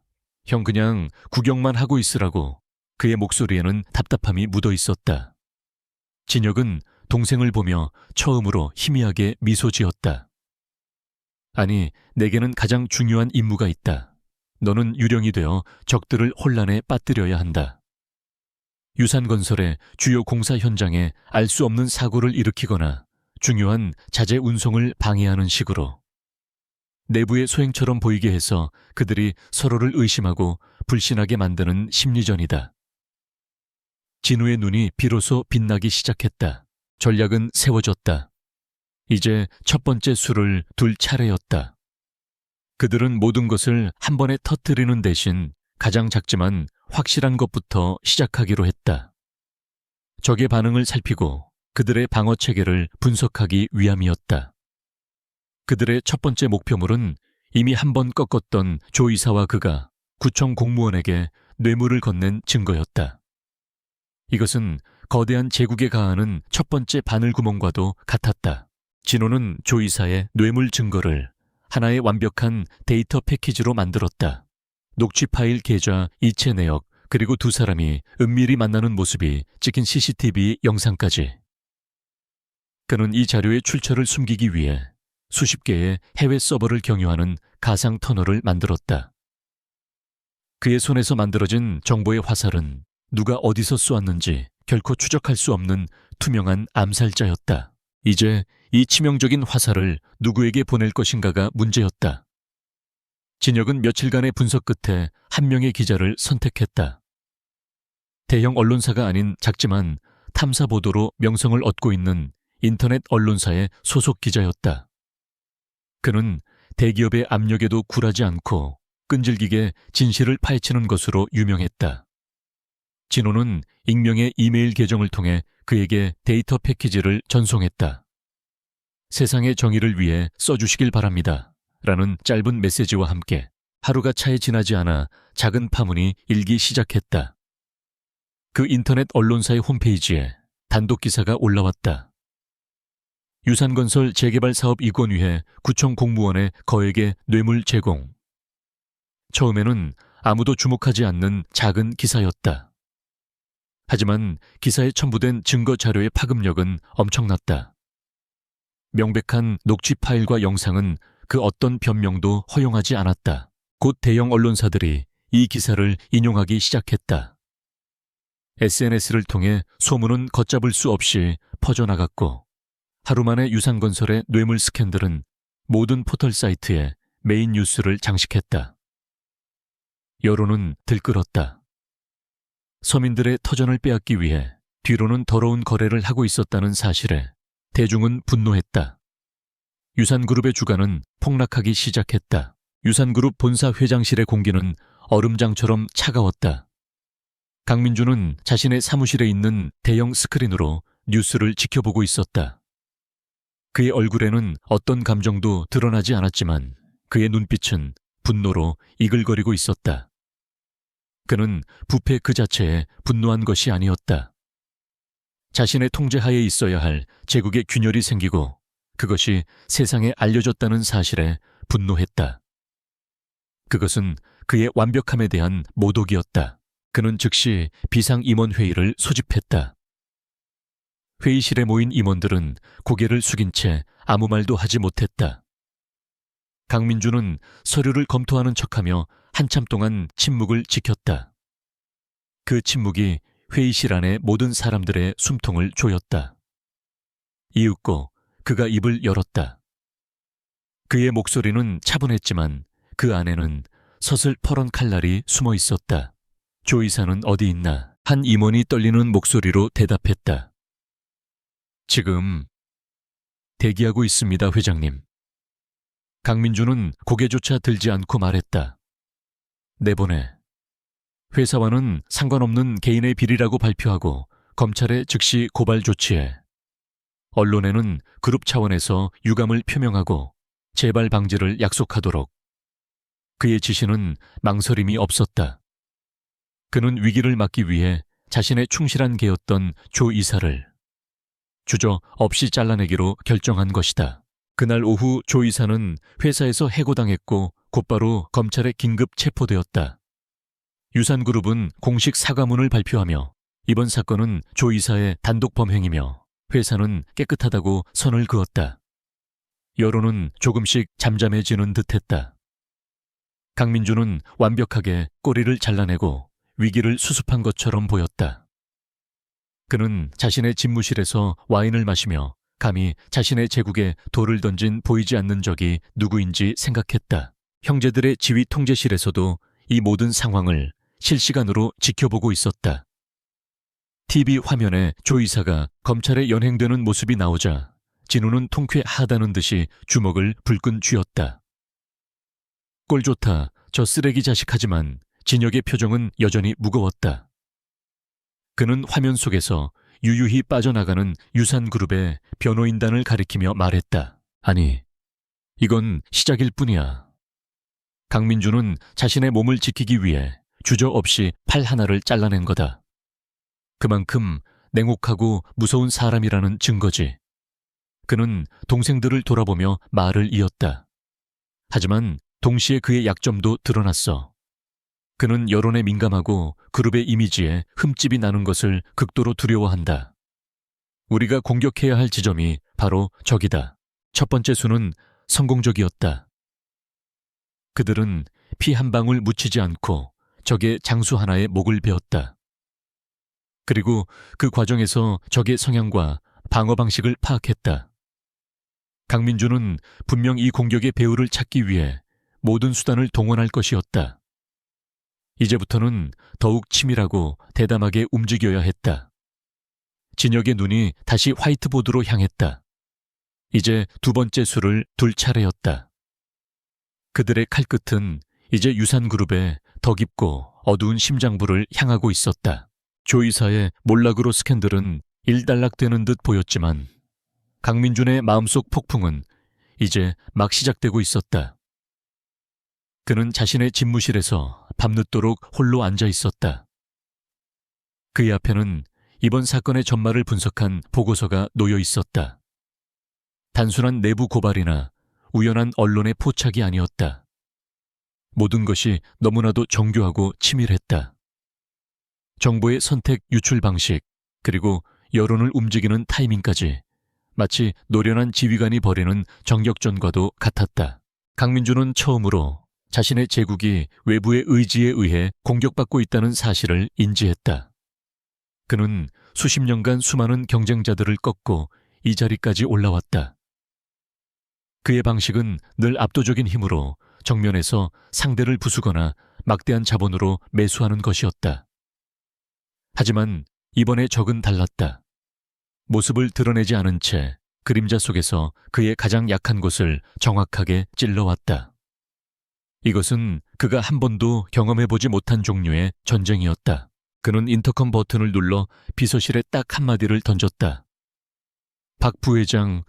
형 그냥 구경만 하고 있으라고. 그의 목소리에는 답답함이 묻어 있었다. 진혁은 동생을 보며 처음으로 희미하게 미소 지었다. 아니, 내게는 가장 중요한 임무가 있다. 너는 유령이 되어 적들을 혼란에 빠뜨려야 한다. 유산건설의 주요 공사 현장에 알 수 없는 사고를 일으키거나 중요한 자재 운송을 방해하는 식으로. 내부의 소행처럼 보이게 해서 그들이 서로를 의심하고 불신하게 만드는 심리전이다. 진우의 눈이 비로소 빛나기 시작했다. 전략은 세워졌다. 이제 첫 번째 수를 둘 차례였다. 그들은 모든 것을 한 번에 터뜨리는 대신 가장 작지만 확실한 것부터 시작하기로 했다. 적의 반응을 살피고 그들의 방어 체계를 분석하기 위함이었다. 그들의 첫 번째 목표물은 이미 한 번 꺾었던 조 이사와 그가 구청 공무원에게 뇌물을 건넨 증거였다. 이것은 거대한 제국에 가하는 첫 번째 바늘구멍과도 같았다. 진호는 조 이사의 뇌물 증거를 하나의 완벽한 데이터 패키지로 만들었다. 녹취 파일 계좌, 이체 내역, 그리고 두 사람이 은밀히 만나는 모습이 찍힌 CCTV 영상까지. 그는 이 자료의 출처를 숨기기 위해 수십 개의 해외 서버를 경유하는 가상 터널을 만들었다. 그의 손에서 만들어진 정보의 화살은 누가 어디서 쏘았는지 결코 추적할 수 없는 투명한 암살자였다. 이제 이 치명적인 화살을 누구에게 보낼 것인가가 문제였다. 진혁은 며칠간의 분석 끝에 한 명의 기자를 선택했다. 대형 언론사가 아닌 작지만 탐사 보도로 명성을 얻고 있는 인터넷 언론사의 소속 기자였다. 그는 대기업의 압력에도 굴하지 않고 끈질기게 진실을 파헤치는 것으로 유명했다. 진호는 익명의 이메일 계정을 통해 그에게 데이터 패키지를 전송했다. 세상의 정의를 위해 써주시길 바랍니다. 라는 짧은 메시지와 함께 하루가 차에 지나지 않아 작은 파문이 일기 시작했다. 그 인터넷 언론사의 홈페이지에 단독 기사가 올라왔다. 유산건설 재개발 사업 이권위회 구청 공무원의 거액의 뇌물 제공. 처음에는 아무도 주목하지 않는 작은 기사였다. 하지만 기사에 첨부된 증거 자료의 파급력은 엄청났다. 명백한 녹취 파일과 영상은 그 어떤 변명도 허용하지 않았다. 곧 대형 언론사들이 이 기사를 인용하기 시작했다. SNS를 통해 소문은 걷잡을 수 없이 퍼져나갔고 하루 만에 유산건설의 뇌물 스캔들은 모든 포털 사이트에 메인 뉴스를 장식했다. 여론은 들끓었다. 서민들의 터전을 빼앗기 위해 뒤로는 더러운 거래를 하고 있었다는 사실에 대중은 분노했다. 유산그룹의 주가는 폭락하기 시작했다. 유산그룹 본사 회장실의 공기는 얼음장처럼 차가웠다. 강민주는 자신의 사무실에 있는 대형 스크린으로 뉴스를 지켜보고 있었다. 그의 얼굴에는 어떤 감정도 드러나지 않았지만 그의 눈빛은 분노로 이글거리고 있었다. 그는 부패 그 자체에 분노한 것이 아니었다. 자신의 통제하에 있어야 할 제국의 균열이 생기고 그것이 세상에 알려졌다는 사실에 분노했다. 그것은 그의 완벽함에 대한 모독이었다. 그는 즉시 비상임원회의를 소집했다. 회의실에 모인 임원들은 고개를 숙인 채 아무 말도 하지 못했다. 강민주는 서류를 검토하는 척하며 한참 동안 침묵을 지켰다. 그 침묵이 회의실 안의 모든 사람들의 숨통을 조였다. 이윽고 그가 입을 열었다. 그의 목소리는 차분했지만 그 안에는 서슬퍼런 칼날이 숨어 있었다. 조 이사는 어디 있나? 한 임원이 떨리는 목소리로 대답했다. 지금 대기하고 있습니다, 회장님. 강민주는 고개조차 들지 않고 말했다. 내보내. 회사와는 상관없는 개인의 비리라고 발표하고 검찰에 즉시 고발 조치해. 언론에는 그룹 차원에서 유감을 표명하고 재발 방지를 약속하도록. 그의 지시는 망설임이 없었다. 그는 위기를 막기 위해 자신의 충실한 개였던 조 이사를 주저 없이 잘라내기로 결정한 것이다. 그날 오후 조 이사는 회사에서 해고당했고 곧바로 검찰에 긴급 체포되었다. 유산그룹은 공식 사과문을 발표하며 이번 사건은 조 이사의 단독 범행이며 회사는 깨끗하다고 선을 그었다. 여론은 조금씩 잠잠해지는 듯했다. 강민주는 완벽하게 꼬리를 잘라내고 위기를 수습한 것처럼 보였다. 그는 자신의 집무실에서 와인을 마시며 감히 자신의 제국에 돌을 던진 보이지 않는 적이 누구인지 생각했다. 형제들의 지휘 통제실에서도 이 모든 상황을 실시간으로 지켜보고 있었다. TV 화면에 조 이사가 검찰에 연행되는 모습이 나오자 진우는 통쾌하다는 듯이 주먹을 불끈 쥐었다. 꼴 좋다, 저 쓰레기 자식 하지만 진혁의 표정은 여전히 무거웠다. 그는 화면 속에서 유유히 빠져나가는 유산그룹의 변호인단을 가리키며 말했다. 아니, 이건 시작일 뿐이야. 강민주는 자신의 몸을 지키기 위해 주저없이 팔 하나를 잘라낸 거다. 그만큼 냉혹하고 무서운 사람이라는 증거지. 그는 동생들을 돌아보며 말을 이었다. 하지만 동시에 그의 약점도 드러났어. 그는 여론에 민감하고 그룹의 이미지에 흠집이 나는 것을 극도로 두려워한다. 우리가 공격해야 할 지점이 바로 저기다. 첫 번째 수는 성공적이었다. 그들은 피 한 방울 묻히지 않고 적의 장수 하나에 목을 베었다. 그리고 그 과정에서 적의 성향과 방어 방식을 파악했다. 강민주는 분명 이 공격의 배후를 찾기 위해 모든 수단을 동원할 것이었다. 이제부터는 더욱 치밀하고 대담하게 움직여야 했다. 진혁의 눈이 다시 화이트보드로 향했다. 이제 두 번째 수를 둘 차례였다. 그들의 칼끝은 이제 유산그룹의 더 깊고 어두운 심장부를 향하고 있었다. 조이사의 몰락으로 스캔들은 일단락되는 듯 보였지만 강민준의 마음속 폭풍은 이제 막 시작되고 있었다. 그는 자신의 집무실에서 밤늦도록 홀로 앉아 있었다. 그의 앞에는 이번 사건의 전말을 분석한 보고서가 놓여 있었다. 단순한 내부 고발이나 우연한 언론의 포착이 아니었다. 모든 것이 너무나도 정교하고 치밀했다. 정보의 선택 유출 방식, 그리고 여론을 움직이는 타이밍까지 마치 노련한 지휘관이 벌이는 정격전과도 같았다. 강민주는 처음으로 자신의 제국이 외부의 의지에 의해 공격받고 있다는 사실을 인지했다. 그는 수십 년간 수많은 경쟁자들을 꺾고 이 자리까지 올라왔다. 그의 방식은 늘 압도적인 힘으로 정면에서 상대를 부수거나 막대한 자본으로 매수하는 것이었다. 하지만 이번의 적은 달랐다. 모습을 드러내지 않은 채 그림자 속에서 그의 가장 약한 곳을 정확하게 찔러왔다. 이것은 그가 한 번도 경험해보지 못한 종류의 전쟁이었다. 그는 인터컴 버튼을 눌러 비서실에 딱 한마디를 던졌다. 박 부회장,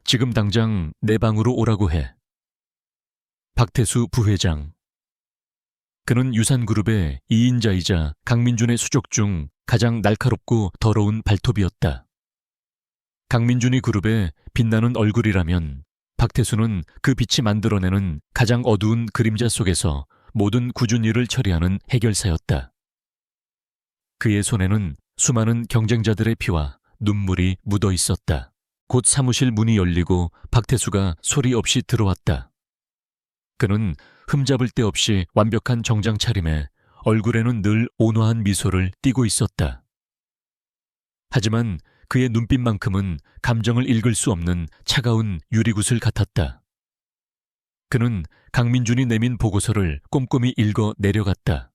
지금 당장 내 방으로 오라고 해. 박태수 부회장. 그는 유산그룹의 2인자이자 강민준의 수족 중 가장 날카롭고 더러운 발톱이었다. 강민준이 그룹의 빛나는 얼굴이라면 박태수는 그 빛이 만들어내는 가장 어두운 그림자 속에서 모든 굳은 일을 처리하는 해결사였다. 그의 손에는 수많은 경쟁자들의 피와 눈물이 묻어 있었다. 곧 사무실 문이 열리고 박태수가 소리 없이 들어왔다. 그는 흠잡을 데 없이 완벽한 정장 차림에 얼굴에는 늘 온화한 미소를 띠고 있었다. 하지만 그의 눈빛만큼은 감정을 읽을 수 없는 차가운 유리구슬 같았다. 그는 강민준이 내민 보고서를 꼼꼼히 읽어 내려갔다.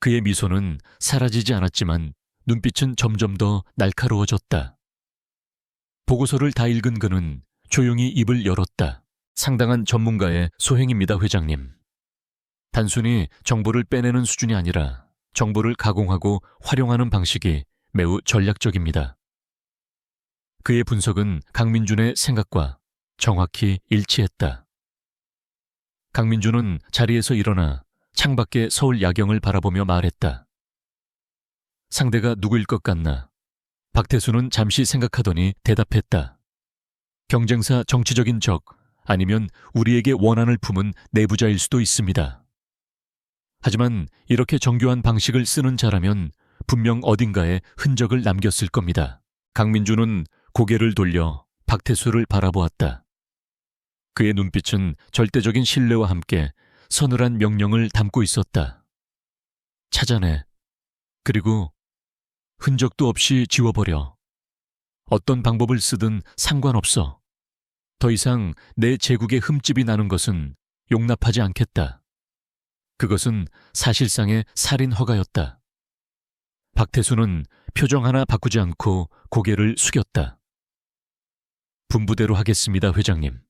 그의 미소는 사라지지 않았지만 눈빛은 점점 더 날카로워졌다. 보고서를 다 읽은 그는 조용히 입을 열었다. 상당한 전문가의 소행입니다, 회장님. 단순히 정보를 빼내는 수준이 아니라 정보를 가공하고 활용하는 방식이 매우 전략적입니다. 그의 분석은 강민준의 생각과 정확히 일치했다. 강민준은 자리에서 일어나 창밖의 서울 야경을 바라보며 말했다. 상대가 누구일 것 같나? 박태수는 잠시 생각하더니 대답했다. 경쟁사 정치적인 적, 아니면 우리에게 원한을 품은 내부자일 수도 있습니다. 하지만 이렇게 정교한 방식을 쓰는 자라면 분명 어딘가에 흔적을 남겼을 겁니다. 강민주는 고개를 돌려 박태수를 바라보았다. 그의 눈빛은 절대적인 신뢰와 함께 서늘한 명령을 담고 있었다. 찾아내. 그리고 흔적도 없이 지워버려. 어떤 방법을 쓰든 상관없어. 더 이상 내 제국의 흠집이 나는 것은 용납하지 않겠다. 그것은 사실상의 살인 허가였다. 박태수는 표정 하나 바꾸지 않고 고개를 숙였다. 분부대로 하겠습니다, 회장님.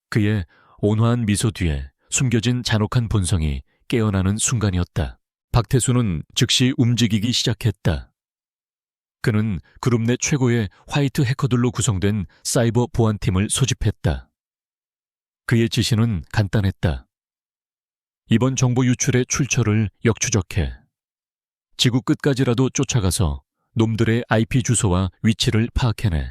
그의 온화한 미소 뒤에 숨겨진 잔혹한 본성이 깨어나는 순간이었다. 박태수는 즉시 움직이기 시작했다. 그는 그룹 내 최고의 화이트 해커들로 구성된 사이버 보안팀을 소집했다. 그의 지시는 간단했다. 이번 정보 유출의 출처를 역추적해 지구 끝까지라도 쫓아가서 놈들의 IP 주소와 위치를 파악해내.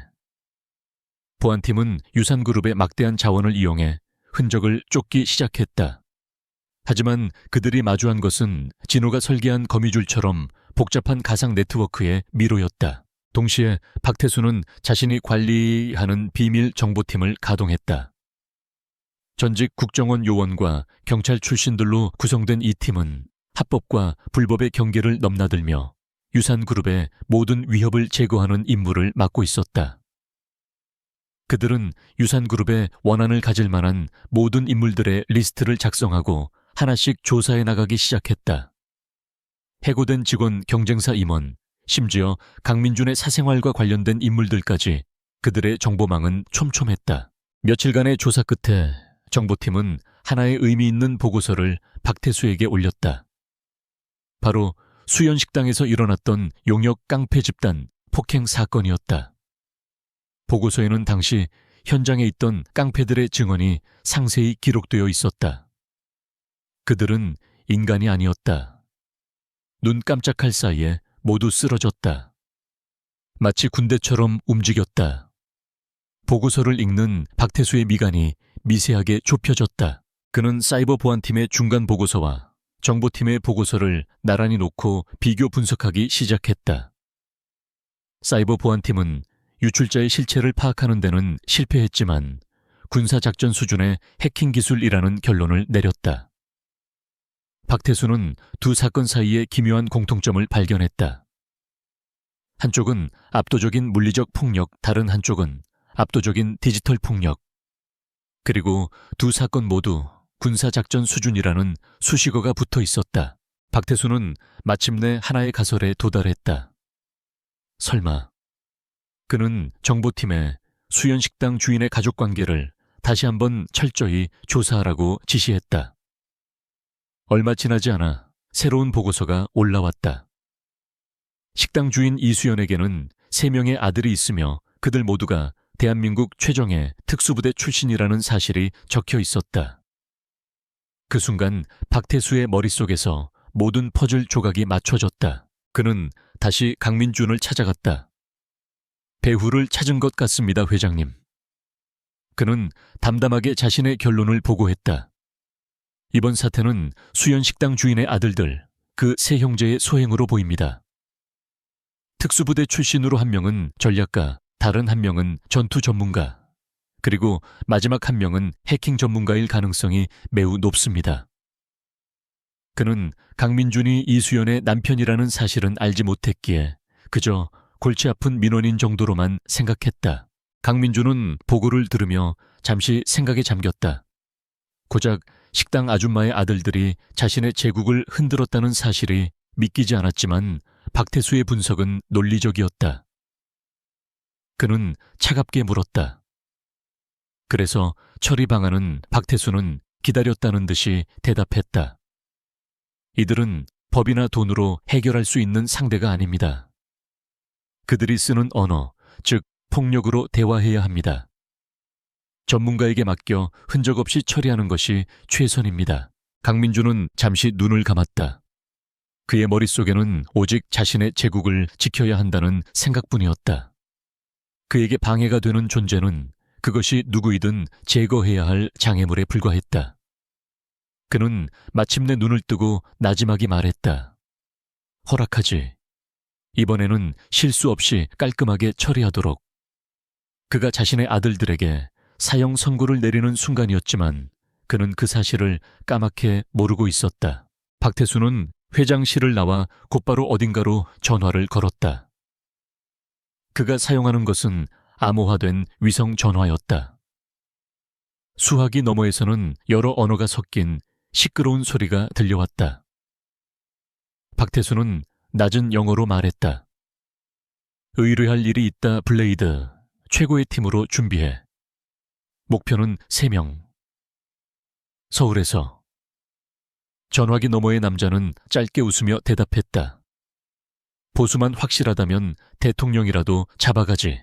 보안팀은 유산그룹의 막대한 자원을 이용해 흔적을 쫓기 시작했다. 하지만 그들이 마주한 것은 진호가 설계한 거미줄처럼 복잡한 가상 네트워크의 미로였다. 동시에 박태수는 자신이 관리하는 비밀 정보팀을 가동했다. 전직 국정원 요원과 경찰 출신들로 구성된 이 팀은 합법과 불법의 경계를 넘나들며 유산그룹의 모든 위협을 제거하는 임무를 맡고 있었다. 그들은 유산그룹의 원한을 가질 만한 모든 인물들의 리스트를 작성하고 하나씩 조사해 나가기 시작했다. 해고된 직원, 경쟁사 임원, 심지어 강민준의 사생활과 관련된 인물들까지 그들의 정보망은 촘촘했다. 며칠간의 조사 끝에 정보팀은 하나의 의미 있는 보고서를 박태수에게 올렸다. 바로 수연식당에서 일어났던 용역 깡패 집단 폭행 사건이었다. 보고서에는 당시 현장에 있던 깡패들의 증언이 상세히 기록되어 있었다. 그들은 인간이 아니었다. 눈 깜짝할 사이에 모두 쓰러졌다. 마치 군대처럼 움직였다. 보고서를 읽는 박태수의 미간이 미세하게 좁혀졌다. 그는 사이버 보안팀의 중간 보고서와 정보팀의 보고서를 나란히 놓고 비교 분석하기 시작했다. 사이버 보안팀은 유출자의 실체를 파악하는 데는 실패했지만 군사작전 수준의 해킹 기술이라는 결론을 내렸다. 박태수는 두 사건 사이의 기묘한 공통점을 발견했다. 한쪽은 압도적인 물리적 폭력, 다른 한쪽은 압도적인 디지털 폭력. 그리고 두 사건 모두 군사작전 수준이라는 수식어가 붙어 있었다. 박태수는 마침내 하나의 가설에 도달했다. 설마 그는 정보팀에 수연식당 주인의 가족관계를 다시 한번 철저히 조사하라고 지시했다. 얼마 지나지 않아 새로운 보고서가 올라왔다. 식당 주인 이수연에게는 3명의 아들이 있으며 그들 모두가 대한민국 최정예 특수부대 출신이라는 사실이 적혀 있었다. 그 순간 박태수의 머릿속에서 모든 퍼즐 조각이 맞춰졌다. 그는 다시 강민준을 찾아갔다. 배후를 찾은 것 같습니다, 회장님. 그는 담담하게 자신의 결론을 보고했다. 이번 사태는 수연식당 주인의 아들들, 그 세 형제의 소행으로 보입니다. 특수부대 출신으로 한 명은 전략가, 다른 한 명은 전투 전문가, 그리고 마지막 한 명은 해킹 전문가일 가능성이 매우 높습니다. 그는 강민준이 이수연의 남편이라는 사실은 알지 못했기에 그저 골치 아픈 민원인 정도로만 생각했다. 강민준은 보고를 들으며 잠시 생각에 잠겼다. 고작 식당 아줌마의 아들들이 자신의 제국을 흔들었다는 사실이 믿기지 않았지만 박태수의 분석은 논리적이었다. 그는 차갑게 물었다. 그래서 처리 방안은 박태수는 기다렸다는 듯이 대답했다. 이들은 법이나 돈으로 해결할 수 있는 상대가 아닙니다. 그들이 쓰는 언어, 즉 폭력으로 대화해야 합니다. 전문가에게 맡겨 흔적 없이 처리하는 것이 최선입니다. 강민준은 잠시 눈을 감았다. 그의 머릿속에는 오직 자신의 제국을 지켜야 한다는 생각뿐이었다. 그에게 방해가 되는 존재는 그것이 누구이든 제거해야 할 장애물에 불과했다. 그는 마침내 눈을 뜨고 나지막이 말했다. 허락하지. 이번에는 실수 없이 깔끔하게 처리하도록. 그가 자신의 아들들에게 사형 선고를 내리는 순간이었지만 그는 그 사실을 까맣게 모르고 있었다. 박태수는 회장실을 나와 곧바로 어딘가로 전화를 걸었다. 그가 사용하는 것은 암호화된 위성 전화였다. 수화기 너머에서는 여러 언어가 섞인 시끄러운 소리가 들려왔다. 박태수는 낮은 영어로 말했다. 의뢰할 일이 있다, 블레이드. 최고의 팀으로 준비해. 목표는 3명. 서울에서. 전화기 너머의 남자는 짧게 웃으며 대답했다. 보수만 확실하다면 대통령이라도 잡아가지.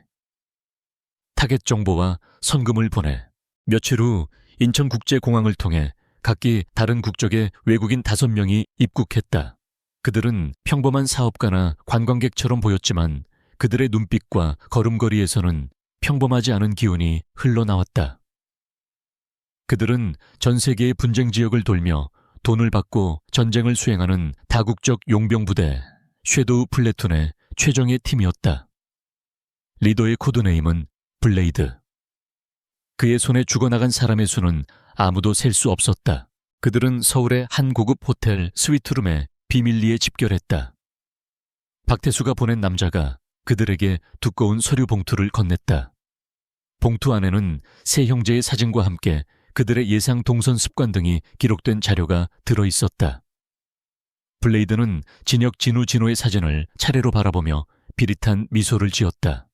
타겟 정보와 선금을 보내. 며칠 후 인천국제공항을 통해 각기 다른 국적의 외국인 5명이 입국했다. 그들은 평범한 사업가나 관광객처럼 보였지만 그들의 눈빛과 걸음걸이에서는 평범하지 않은 기운이 흘러나왔다. 그들은 전 세계의 분쟁 지역을 돌며 돈을 받고 전쟁을 수행하는 다국적 용병부대 섀도우 플래툰의 최정예 팀이었다. 리더의 코드네임은 블레이드. 그의 손에 죽어나간 사람의 수는 아무도 셀 수 없었다. 그들은 서울의 한 고급 호텔 스위트룸에 비밀리에 집결했다. 박태수가 보낸 남자가 그들에게 두꺼운 서류 봉투를 건넸다. 봉투 안에는 세 형제의 사진과 함께 그들의 예상 동선 습관 등이 기록된 자료가 들어있었다. 블레이드는 진혁 진우의 사진을 차례로 바라보며 비릿한 미소를 지었다.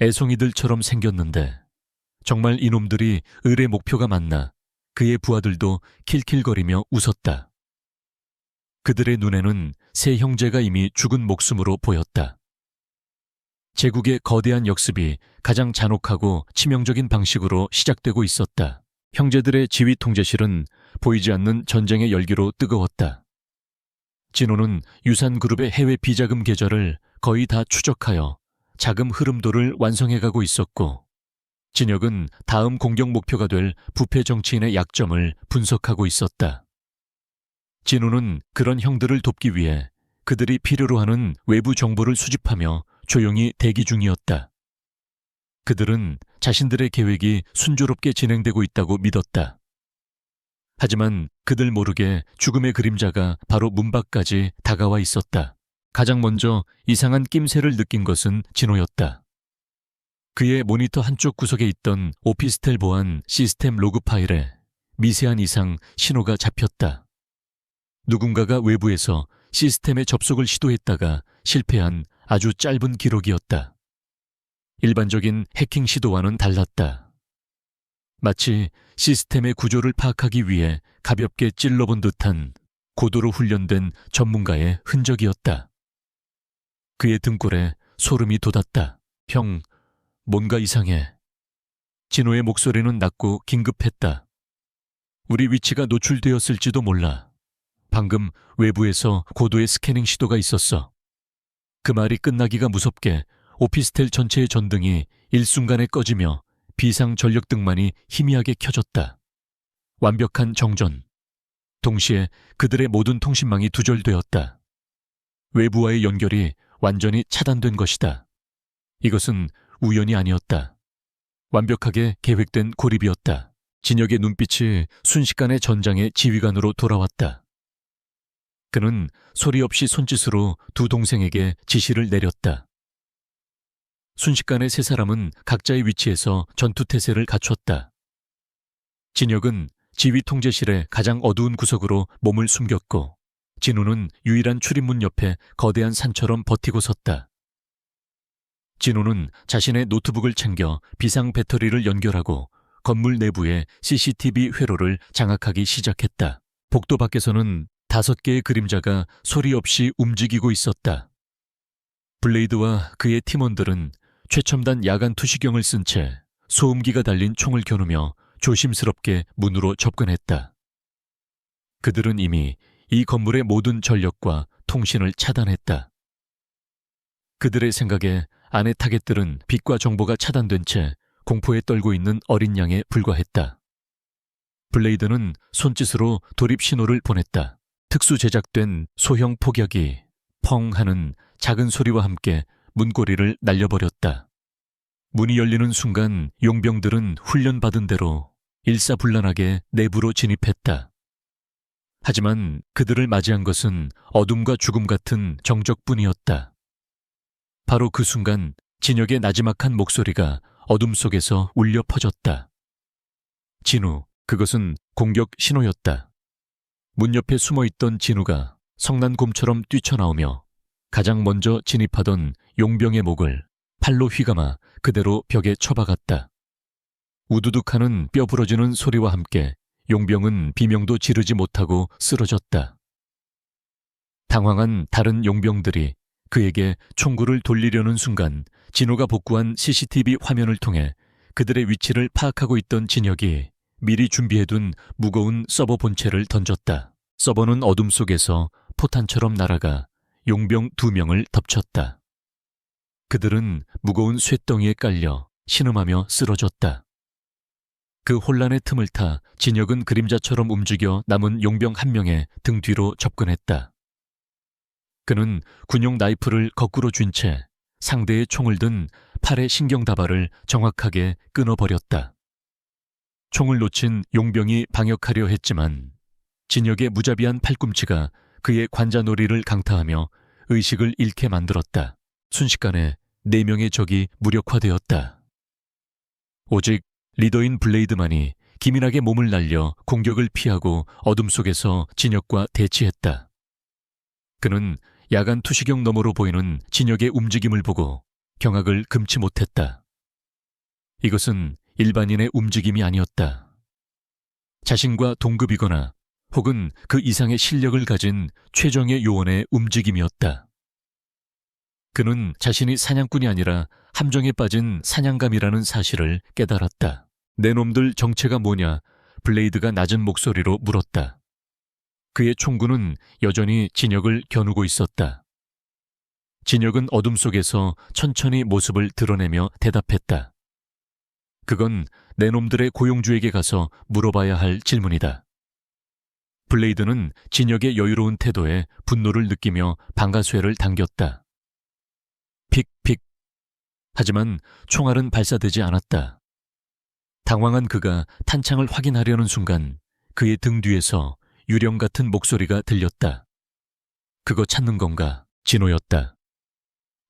애송이들처럼 생겼는데 정말 이놈들이 을의 목표가 맞나. 그의 부하들도 킬킬거리며 웃었다. 그들의 눈에는 세 형제가 이미 죽은 목숨으로 보였다. 제국의 거대한 역습이 가장 잔혹하고 치명적인 방식으로 시작되고 있었다. 형제들의 지휘 통제실은 보이지 않는 전쟁의 열기로 뜨거웠다. 진호는 유산그룹의 해외 비자금 계좌를 거의 다 추적하여 자금 흐름도를 완성해가고 있었고, 진혁은 다음 공격 목표가 될 부패 정치인의 약점을 분석하고 있었다. 진호는 그런 형들을 돕기 위해 그들이 필요로 하는 외부 정보를 수집하며 조용히 대기 중이었다. 그들은 자신들의 계획이 순조롭게 진행되고 있다고 믿었다. 하지만 그들 모르게 죽음의 그림자가 바로 문 밖까지 다가와 있었다. 가장 먼저 이상한 낌새를 느낀 것은 진호였다. 그의 모니터 한쪽 구석에 있던 오피스텔 보안 시스템 로그 파일에 미세한 이상 신호가 잡혔다. 누군가가 외부에서 시스템에 접속을 시도했다가 실패한 아주 짧은 기록이었다. 일반적인 해킹 시도와는 달랐다. 마치 시스템의 구조를 파악하기 위해 가볍게 찔러본 듯한 고도로 훈련된 전문가의 흔적이었다. 그의 등골에 소름이 돋았다. 형, 뭔가 이상해. 진호의 목소리는 낮고 긴급했다. 우리 위치가 노출되었을지도 몰라. 방금 외부에서 고도의 스캐닝 시도가 있었어. 그 말이 끝나기가 무섭게 오피스텔 전체의 전등이 일순간에 꺼지며 비상 전력등만이 희미하게 켜졌다. 완벽한 정전. 동시에 그들의 모든 통신망이 두절되었다. 외부와의 연결이 완전히 차단된 것이다. 이것은 우연이 아니었다. 완벽하게 계획된 고립이었다. 진혁의 눈빛이 순식간에 전장의 지휘관으로 돌아왔다. 그는 소리 없이 손짓으로 두 동생에게 지시를 내렸다. 순식간에 세 사람은 각자의 위치에서 전투태세를 갖췄다. 진혁은 지휘 통제실의 가장 어두운 구석으로 몸을 숨겼고, 진우는 유일한 출입문 옆에 거대한 산처럼 버티고 섰다. 진우는 자신의 노트북을 챙겨 비상 배터리를 연결하고 건물 내부의 CCTV 회로를 장악하기 시작했다. 복도 밖에서는 5개의 그림자가 소리 없이 움직이고 있었다. 블레이드와 그의 팀원들은 최첨단 야간 투시경을 쓴 채 소음기가 달린 총을 겨누며 조심스럽게 문으로 접근했다. 그들은 이미 이 건물의 모든 전력과 통신을 차단했다. 그들의 생각에 안의 타겟들은 빛과 정보가 차단된 채 공포에 떨고 있는 어린 양에 불과했다. 블레이드는 손짓으로 돌입 신호를 보냈다. 특수 제작된 소형 폭격이 펑 하는 작은 소리와 함께 문고리를 날려버렸다. 문이 열리는 순간 용병들은 훈련받은 대로 일사불란하게 내부로 진입했다. 하지만 그들을 맞이한 것은 어둠과 죽음 같은 정적뿐이었다. 바로 그 순간 진혁의 나지막한 목소리가 어둠 속에서 울려 퍼졌다. 진우, 그것은 공격 신호였다. 문 옆에 숨어있던 진우가 성난곰처럼 뛰쳐나오며 가장 먼저 진입하던 용병의 목을 팔로 휘감아 그대로 벽에 쳐박았다. 우두둑하는 뼈 부러지는 소리와 함께 용병은 비명도 지르지 못하고 쓰러졌다. 당황한 다른 용병들이 그에게 총구를 돌리려는 순간 진우가 복구한 CCTV 화면을 통해 그들의 위치를 파악하고 있던 진혁이 미리 준비해둔 무거운 서버 본체를 던졌다. 서버는 어둠 속에서 포탄처럼 날아가 용병 2명을 덮쳤다. 그들은 무거운 쇳덩이에 깔려 신음하며 쓰러졌다. 그 혼란의 틈을 타 진혁은 그림자처럼 움직여 남은 용병 1명의 등 뒤로 접근했다. 그는 군용 나이프를 거꾸로 쥔 채 상대의 총을 든 팔의 신경다발을 정확하게 끊어버렸다. 총을 놓친 용병이 방역하려 했지만 진혁의 무자비한 팔꿈치가 그의 관자놀이를 강타하며 의식을 잃게 만들었다. 순식간에 4명의 적이 무력화되었다. 오직 리더인 블레이드만이 기민하게 몸을 날려 공격을 피하고 어둠 속에서 진혁과 대치했다. 그는 야간 투시경 너머로 보이는 진혁의 움직임을 보고 경악을 금치 못했다. 이것은 일반인의 움직임이 아니었다. 자신과 동급이거나 혹은 그 이상의 실력을 가진 최정예 요원의 움직임이었다. 그는 자신이 사냥꾼이 아니라 함정에 빠진 사냥감이라는 사실을 깨달았다. 내 놈들 정체가 뭐냐? 블레이드가 낮은 목소리로 물었다. 그의 총구는 여전히 진혁을 겨누고 있었다. 진혁은 어둠 속에서 천천히 모습을 드러내며 대답했다. 그건 내 놈들의 고용주에게 가서 물어봐야 할 질문이다. 블레이드는 진혁의 여유로운 태도에 분노를 느끼며 방아쇠를 당겼다. 픽픽. 하지만 총알은 발사되지 않았다. 당황한 그가 탄창을 확인하려는 순간 그의 등 뒤에서 유령 같은 목소리가 들렸다. 그거 찾는 건가? 진호였다.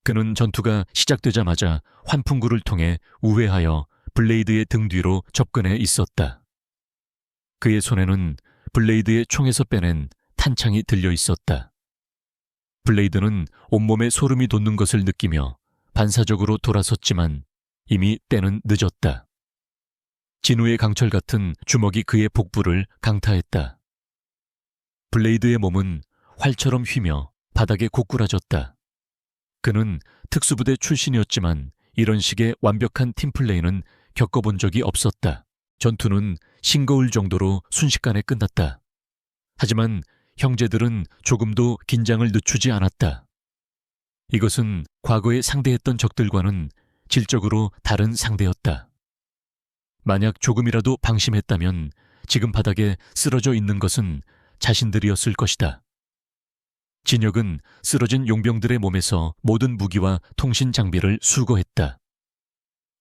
그는 전투가 시작되자마자 환풍구를 통해 우회하여 블레이드의 등 뒤로 접근해 있었다. 그의 손에는 블레이드의 총에서 빼낸 탄창이 들려 있었다. 블레이드는 온몸에 소름이 돋는 것을 느끼며 반사적으로 돌아섰지만 이미 때는 늦었다. 진우의 강철 같은 주먹이 그의 복부를 강타했다. 블레이드의 몸은 활처럼 휘며 바닥에 고꾸라졌다. 그는 특수부대 출신이었지만 이런 식의 완벽한 팀플레이는 겪어본 적이 없었다. 전투는 싱거울 정도로 순식간에 끝났다. 하지만 형제들은 조금도 긴장을 늦추지 않았다. 이것은 과거에 상대했던 적들과는 질적으로 다른 상대였다. 만약 조금이라도 방심했다면 지금 바닥에 쓰러져 있는 것은 자신들이었을 것이다. 진혁은 쓰러진 용병들의 몸에서 모든 무기와 통신 장비를 수거했다.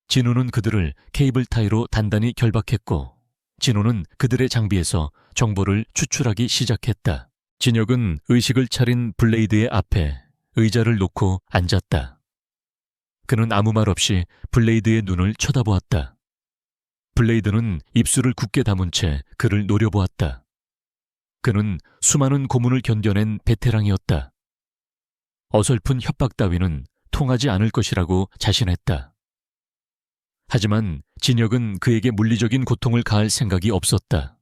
진우는 그들을 케이블 타이로 단단히 결박했고 진호는 그들의 장비에서 정보를 추출하기 시작했다. 진혁은 의식을 차린 블레이드의 앞에 의자를 놓고 앉았다. 그는 아무 말 없이 블레이드의 눈을 쳐다보았다. 블레이드는 입술을 굳게 다문 채 그를 노려보았다. 그는 수많은 고문을 견뎌낸 베테랑이었다. 어설픈 협박 따위는 통하지 않을 것이라고 자신했다. 하지만 진혁은 그에게 물리적인 고통을 가할 생각이 없었다.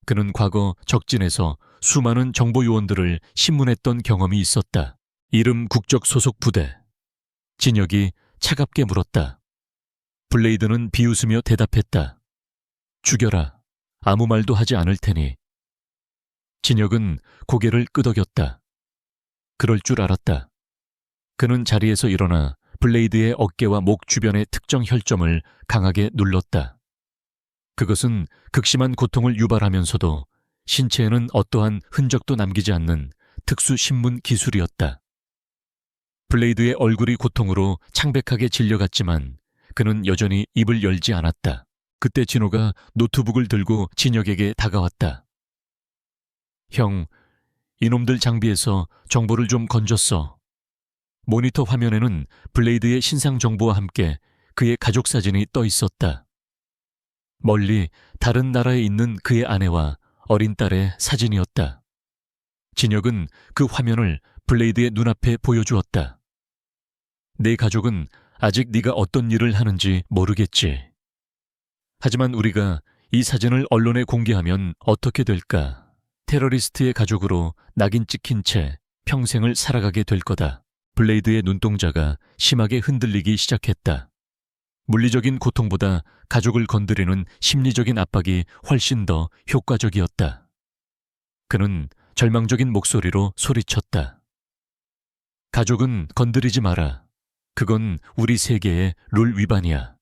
그는 과거 적진에서 수많은 정보 요원들을 신문했던 경험이 있었다. 이름 국적 소속 부대. 진혁이 차갑게 물었다. 블레이드는 비웃으며 대답했다. 죽여라. 아무 말도 하지 않을 테니. 진혁은 고개를 끄덕였다. 그럴 줄 알았다. 그는 자리에서 일어나 블레이드의 어깨와 목 주변의 특정 혈점을 강하게 눌렀다. 그것은 극심한 고통을 유발하면서도 신체에는 어떠한 흔적도 남기지 않는 특수 신문 기술이었다. 블레이드의 얼굴이 고통으로 창백하게 질려갔지만 그는 여전히 입을 열지 않았다. 그때 진호가 노트북을 들고 진혁에게 다가왔다. 형, 이놈들 장비에서 정보를 좀 건졌어. 모니터 화면에는 블레이드의 신상 정보와 함께 그의 가족 사진이 떠 있었다. 멀리 다른 나라에 있는 그의 아내와 어린 딸의 사진이었다. 진혁은 그 화면을 블레이드의 눈앞에 보여주었다. 내 가족은 아직 네가 어떤 일을 하는지 모르겠지. 하지만 우리가 이 사진을 언론에 공개하면 어떻게 될까? 테러리스트의 가족으로 낙인 찍힌 채 평생을 살아가게 될 거다. 블레이드의 눈동자가 심하게 흔들리기 시작했다. 물리적인 고통보다 가족을 건드리는 심리적인 압박이 훨씬 더 효과적이었다. 그는 절망적인 목소리로 소리쳤다. 가족은 건드리지 마라. 그건 우리 세계의 룰 위반이야.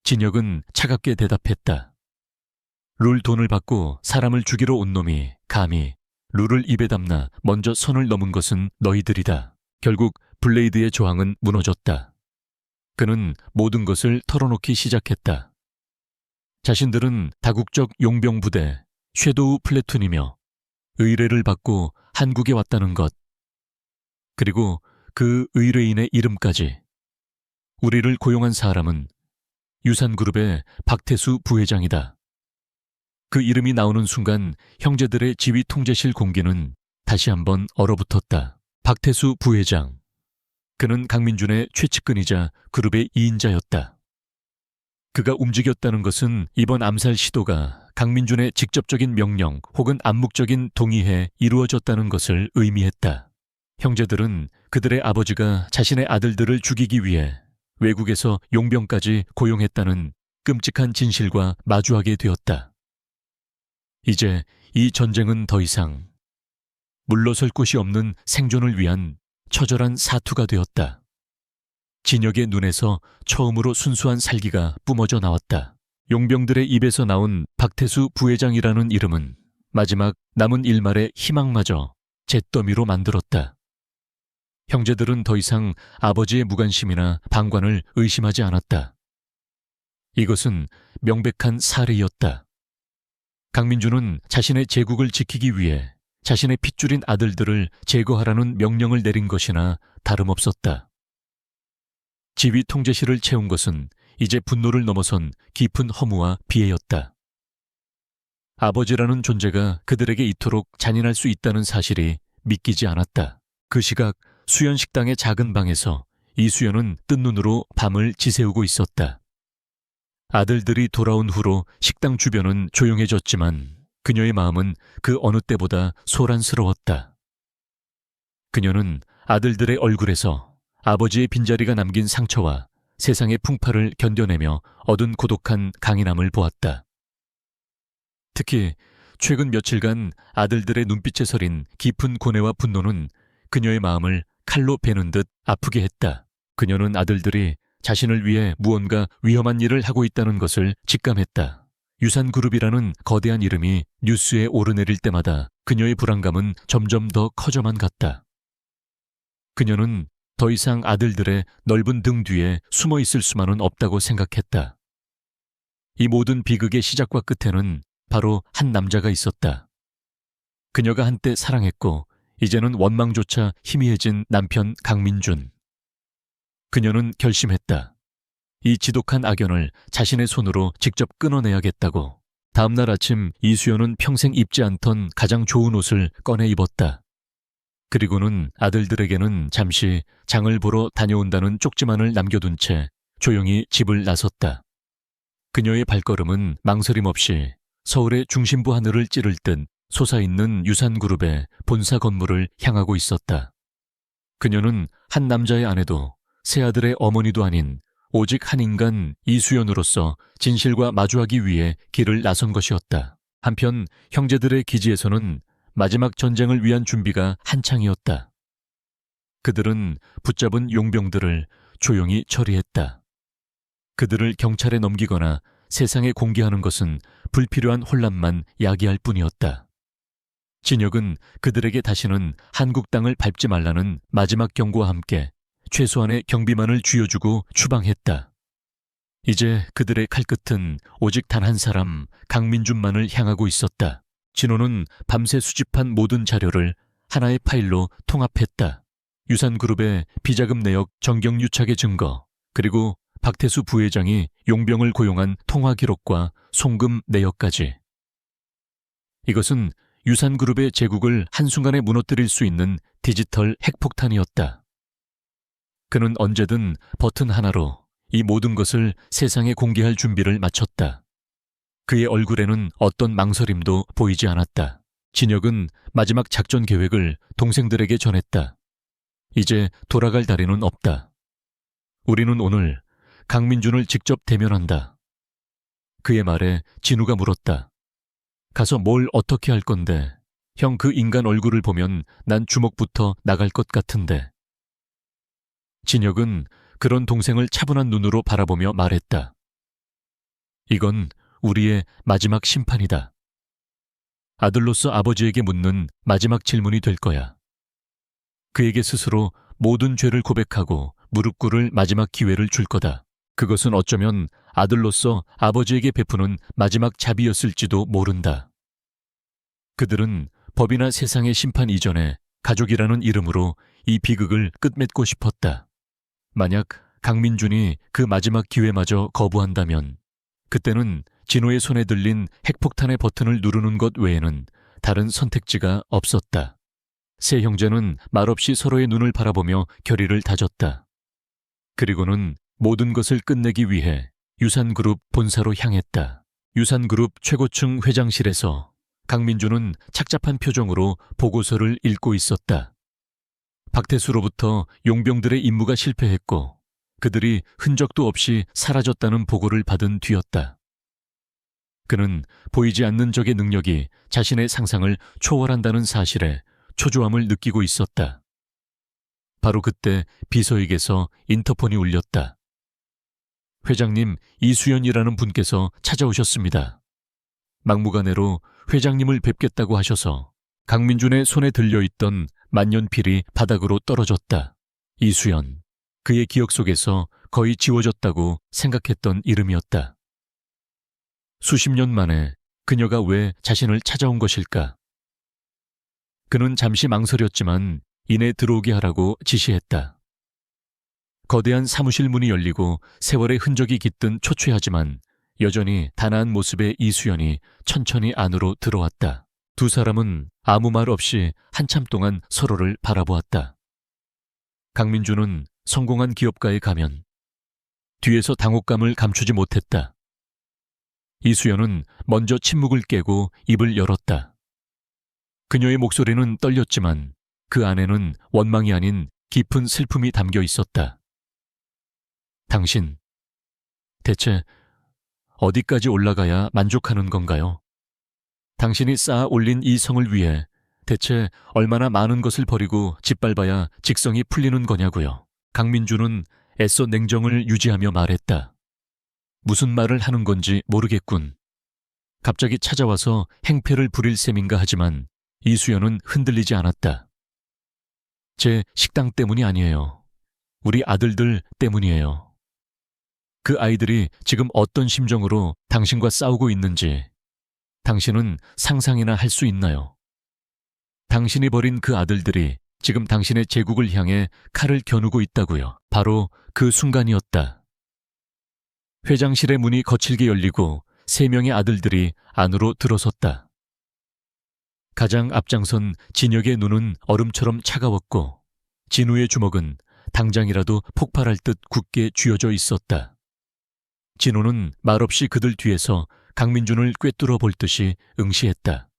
진혁은 차갑게 대답했다. 룰 돈을 받고 사람을 죽이러 온 놈이 감히 룰을 입에 담나 먼저 선을 넘은 것은 너희들이다. 결국 블레이드의 조항은 무너졌다. 그는 모든 것을 털어놓기 시작했다. 자신들은 다국적 용병부대 섀도우 플래툰이며 의뢰를 받고 한국에 왔다는 것. 그리고 그 의뢰인의 이름까지. 우리를 고용한 사람은 유산그룹의 박태수 부회장이다. 그 이름이 나오는 순간 형제들의 지휘 통제실 공기는 다시 한번 얼어붙었다. 박태수 부회장. 그는 강민준의 최측근이자 그룹의 2인자였다. 그가 움직였다는 것은 이번 암살 시도가 강민준의 직접적인 명령 혹은 암묵적인 동의에 이루어졌다는 것을 의미했다. 형제들은 그들의 아버지가 자신의 아들들을 죽이기 위해 외국에서 용병까지 고용했다는 끔찍한 진실과 마주하게 되었다. 이제 이 전쟁은 더 이상 물러설 곳이 없는 생존을 위한 처절한 사투가 되었다. 진혁의 눈에서 처음으로 순수한 살기가 뿜어져 나왔다. 용병들의 입에서 나온 박태수 부회장이라는 이름은 마지막 남은 일말의 희망마저 잿더미로 만들었다. 형제들은 더 이상 아버지의 무관심이나 방관을 의심하지 않았다. 이것은 명백한 살해였다. 강민준은 자신의 제국을 지키기 위해 자신의 핏줄인 아들들을 제거하라는 명령을 내린 것이나 다름없었다. 지휘 통제실을 채운 것은 이제 분노를 넘어선 깊은 허무와 비애였다. 아버지라는 존재가 그들에게 이토록 잔인할 수 있다는 사실이 믿기지 않았다. 그 시각 수연식당의 작은 방에서 이수연은 뜬 눈으로 밤을 지새우고 있었다. 아들들이 돌아온 후로 식당 주변은 조용해졌지만 그녀의 마음은 그 어느 때보다 소란스러웠다. 그녀는 아들들의 얼굴에서 아버지의 빈자리가 남긴 상처와 세상의 풍파를 견뎌내며 얻은 고독한 강인함을 보았다. 특히 최근 며칠간 아들들의 눈빛에 서린 깊은 고뇌와 분노는 그녀의 마음을 칼로 베는 듯 아프게 했다. 그녀는 아들들이 자신을 위해 무언가 위험한 일을 하고 있다는 것을 직감했다. 유산그룹이라는 거대한 이름이 뉴스에 오르내릴 때마다 그녀의 불안감은 점점 더 커져만 갔다. 그녀는 더 이상 아들들의 넓은 등 뒤에 숨어 있을 수만은 없다고 생각했다. 이 모든 비극의 시작과 끝에는 바로 한 남자가 있었다. 그녀가 한때 사랑했고 이제는 원망조차 희미해진 남편 강민준. 그녀는 결심했다. 이 지독한 악연을 자신의 손으로 직접 끊어내야겠다고. 다음날 아침 이수연은 평생 입지 않던 가장 좋은 옷을 꺼내 입었다. 그리고는 아들들에게는 잠시 장을 보러 다녀온다는 쪽지만을 남겨둔 채 조용히 집을 나섰다. 그녀의 발걸음은 망설임 없이 서울의 중심부 하늘을 찌를 듯 솟아있는 유산그룹의 본사 건물을 향하고 있었다. 그녀는 한 남자의 아내도 세 아들의 어머니도 아닌 오직 한 인간 이수연으로서 진실과 마주하기 위해 길을 나선 것이었다. 한편 형제들의 기지에서는 마지막 전쟁을 위한 준비가 한창이었다. 그들은 붙잡은 용병들을 조용히 처리했다. 그들을 경찰에 넘기거나 세상에 공개하는 것은 불필요한 혼란만 야기할 뿐이었다. 진혁은 그들에게 다시는 한국 땅을 밟지 말라는 마지막 경고와 함께 최소한의 경비만을 쥐어주고 추방했다. 이제 그들의 칼끝은 오직 단 한 사람 강민준만을 향하고 있었다. 진호는 밤새 수집한 모든 자료를 하나의 파일로 통합했다. 유산그룹의 비자금 내역 정경유착의 증거, 그리고 박태수 부회장이 용병을 고용한 통화 기록과 송금 내역까지. 이것은 유산그룹의 제국을 한순간에 무너뜨릴 수 있는 디지털 핵폭탄이었다. 그는 언제든 버튼 하나로 이 모든 것을 세상에 공개할 준비를 마쳤다. 그의 얼굴에는 어떤 망설임도 보이지 않았다. 진혁은 마지막 작전 계획을 동생들에게 전했다. 이제 돌아갈 다리는 없다. 우리는 오늘 강민준을 직접 대면한다. 그의 말에 진우가 물었다. 가서 뭘 어떻게 할 건데? 형, 그 인간 얼굴을 보면 난 주먹부터 나갈 것 같은데. 진혁은 그런 동생을 차분한 눈으로 바라보며 말했다. 이건 우리의 마지막 심판이다. 아들로서 아버지에게 묻는 마지막 질문이 될 거야. 그에게 스스로 모든 죄를 고백하고 무릎 꿇을 마지막 기회를 줄 거다. 그것은 어쩌면 아들로서 아버지에게 베푸는 마지막 자비였을지도 모른다. 그들은 법이나 세상의 심판 이전에 가족이라는 이름으로 이 비극을 끝맺고 싶었다. 만약 강민준이 그 마지막 기회마저 거부한다면 그때는 진호의 손에 들린 핵폭탄의 버튼을 누르는 것 외에는 다른 선택지가 없었다. 세 형제는 말없이 서로의 눈을 바라보며 결의를 다졌다. 그리고는 모든 것을 끝내기 위해 유산그룹 본사로 향했다. 유산그룹 최고층 회장실에서 강민준은 착잡한 표정으로 보고서를 읽고 있었다. 박태수로부터 용병들의 임무가 실패했고 그들이 흔적도 없이 사라졌다는 보고를 받은 뒤였다. 그는 보이지 않는 적의 능력이 자신의 상상을 초월한다는 사실에 초조함을 느끼고 있었다. 바로 그때 비서에게서 인터폰이 울렸다. 회장님, 이수연이라는 분께서 찾아오셨습니다. 막무가내로 회장님을 뵙겠다고 하셔서 강민준의 손에 들려있던 만년필이 바닥으로 떨어졌다. 이수연, 그의 기억 속에서 거의 지워졌다고 생각했던 이름이었다. 수십 년 만에 그녀가 왜 자신을 찾아온 것일까? 그는 잠시 망설였지만 이내 들어오게 하라고 지시했다. 거대한 사무실 문이 열리고 세월의 흔적이 깃든 초췌하지만 여전히 단아한 모습의 이수연이 천천히 안으로 들어왔다. 두 사람은 아무 말 없이 한참 동안 서로를 바라보았다. 강민준은 성공한 기업가에 가면 뒤에서 당혹감을 감추지 못했다. 이수연은 먼저 침묵을 깨고 입을 열었다. 그녀의 목소리는 떨렸지만 그 안에는 원망이 아닌 깊은 슬픔이 담겨 있었다. 당신, 대체 어디까지 올라가야 만족하는 건가요? 당신이 쌓아 올린 이 성을 위해 대체 얼마나 많은 것을 버리고 짓밟아야 직성이 풀리는 거냐고요. 강민준은 애써 냉정을 유지하며 말했다. 무슨 말을 하는 건지 모르겠군. 갑자기 찾아와서 행패를 부릴 셈인가 하지만 이수연은 흔들리지 않았다. 제 식당 때문이 아니에요. 우리 아들들 때문이에요. 그 아이들이 지금 어떤 심정으로 당신과 싸우고 있는지 당신은 상상이나 할 수 있나요? 당신이 버린 그 아들들이 지금 당신의 제국을 향해 칼을 겨누고 있다고요. 바로 그 순간이었다. 회장실의 문이 거칠게 열리고 3명의 아들들이 안으로 들어섰다. 가장 앞장선 진혁의 눈은 얼음처럼 차가웠고 진우의 주먹은 당장이라도 폭발할 듯 굳게 쥐어져 있었다. 진우는 말없이 그들 뒤에서 강민준을 꿰뚫어 볼 듯이 응시했다.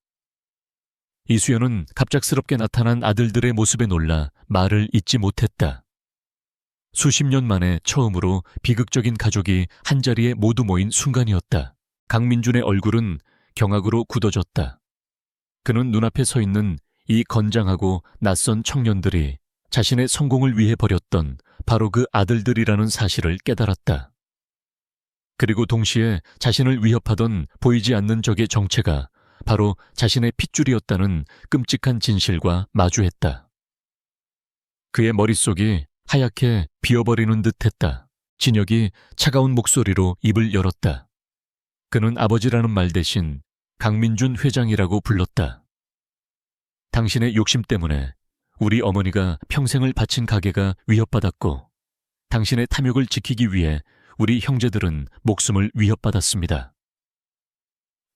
이수연은 갑작스럽게 나타난 아들들의 모습에 놀라 말을 잇지 못했다. 수십 년 만에 처음으로 비극적인 가족이 한자리에 모두 모인 순간이었다. 강민준의 얼굴은 경악으로 굳어졌다. 그는 눈앞에 서 있는 이 건장하고 낯선 청년들이 자신의 성공을 위해 버렸던 바로 그 아들들이라는 사실을 깨달았다. 그리고 동시에 자신을 위협하던 보이지 않는 적의 정체가 바로 자신의 핏줄이었다는 끔찍한 진실과 마주했다. 그의 머릿속이 하얗게 비어버리는 듯했다. 진혁이 차가운 목소리로 입을 열었다. 그는 아버지라는 말 대신 강민준 회장이라고 불렀다. 당신의 욕심 때문에 우리 어머니가 평생을 바친 가게가 위협받았고 당신의 탐욕을 지키기 위해 우리 형제들은 목숨을 위협받았습니다.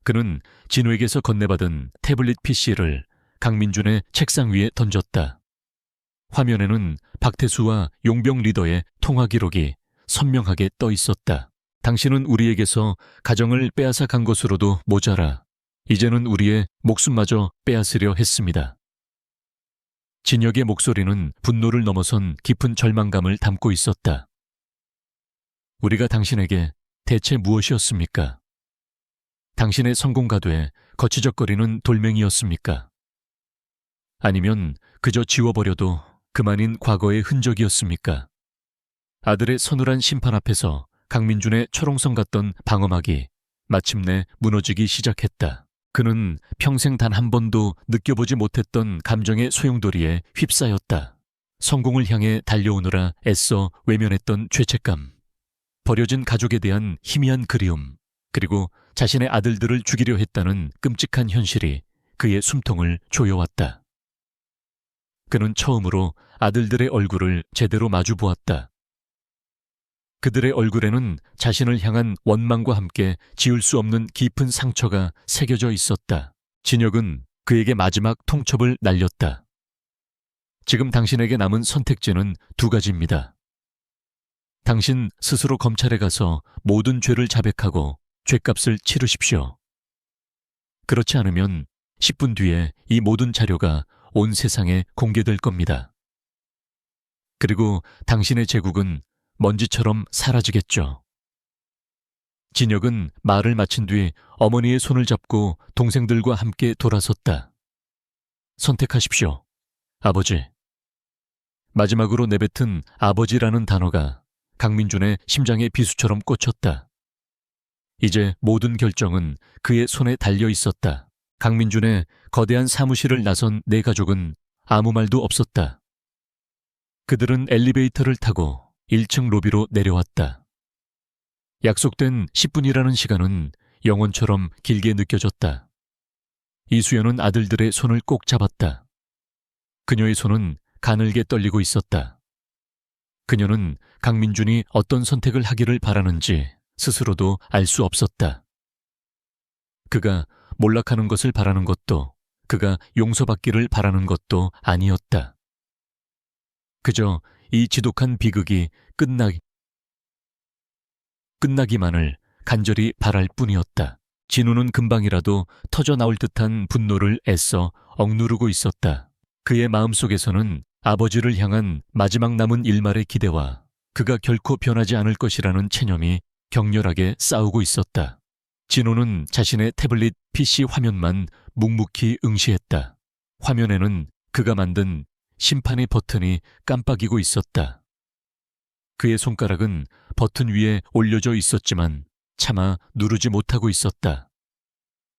그는 진우에게서 건네받은 태블릿 PC를 강민준의 책상 위에 던졌다. 화면에는 박태수와 용병 리더의 통화 기록이 선명하게 떠 있었다. 당신은 우리에게서 가정을 빼앗아 간 것으로도 모자라 이제는 우리의 목숨마저 빼앗으려 했습니다. 진혁의 목소리는 분노를 넘어선 깊은 절망감을 담고 있었다. 우리가 당신에게 대체 무엇이었습니까? 당신의 성공가 돼 거치적거리는 돌멩이였습니까? 아니면 그저 지워버려도 그만인 과거의 흔적이었습니까? 아들의 서늘한 심판 앞에서 강민준의 초롱성 같던 방어막이 마침내 무너지기 시작했다. 그는 평생 단 한 번도 느껴보지 못했던 감정의 소용돌이에 휩싸였다. 성공을 향해 달려오느라 애써 외면했던 죄책감, 버려진 가족에 대한 희미한 그리움, 그리고 자신의 아들들을 죽이려 했다는 끔찍한 현실이 그의 숨통을 조여왔다. 그는 처음으로 아들들의 얼굴을 제대로 마주 보았다. 그들의 얼굴에는 자신을 향한 원망과 함께 지울 수 없는 깊은 상처가 새겨져 있었다. 진혁은 그에게 마지막 통첩을 날렸다. 지금 당신에게 남은 선택지는 두 가지입니다. 당신 스스로 검찰에 가서 모든 죄를 자백하고 죗값을 치르십시오. 그렇지 않으면 10분 뒤에 이 모든 자료가 온 세상에 공개될 겁니다. 그리고 당신의 제국은 먼지처럼 사라지겠죠. 진혁은 말을 마친 뒤 어머니의 손을 잡고 동생들과 함께 돌아섰다. 선택하십시오, 아버지. 마지막으로 내뱉은 아버지라는 단어가 강민준의 심장에 비수처럼 꽂혔다. 이제 모든 결정은 그의 손에 달려 있었다. 강민준의 거대한 사무실을 나선 네 가족은 아무 말도 없었다. 그들은 엘리베이터를 타고 1층 로비로 내려왔다. 약속된 10분이라는 시간은 영원처럼 길게 느껴졌다. 이수연은 아들들의 손을 꼭 잡았다. 그녀의 손은 가늘게 떨리고 있었다. 그녀는 강민준이 어떤 선택을 하기를 바라는지 스스로도 알 수 없었다. 그가 몰락하는 것을 바라는 것도, 그가 용서받기를 바라는 것도 아니었다. 그저 이 지독한 비극이 끝나기만을 간절히 바랄 뿐이었다. 진우는 금방이라도 터져나올 듯한 분노를 애써 억누르고 있었다. 그의 마음속에서는 아버지를 향한 마지막 남은 일말의 기대와 그가 결코 변하지 않을 것이라는 체념이 격렬하게 싸우고 있었다. 진호는 자신의 태블릿 PC 화면만 묵묵히 응시했다. 화면에는 그가 만든 심판의 버튼이 깜빡이고 있었다. 그의 손가락은 버튼 위에 올려져 있었지만 차마 누르지 못하고 있었다.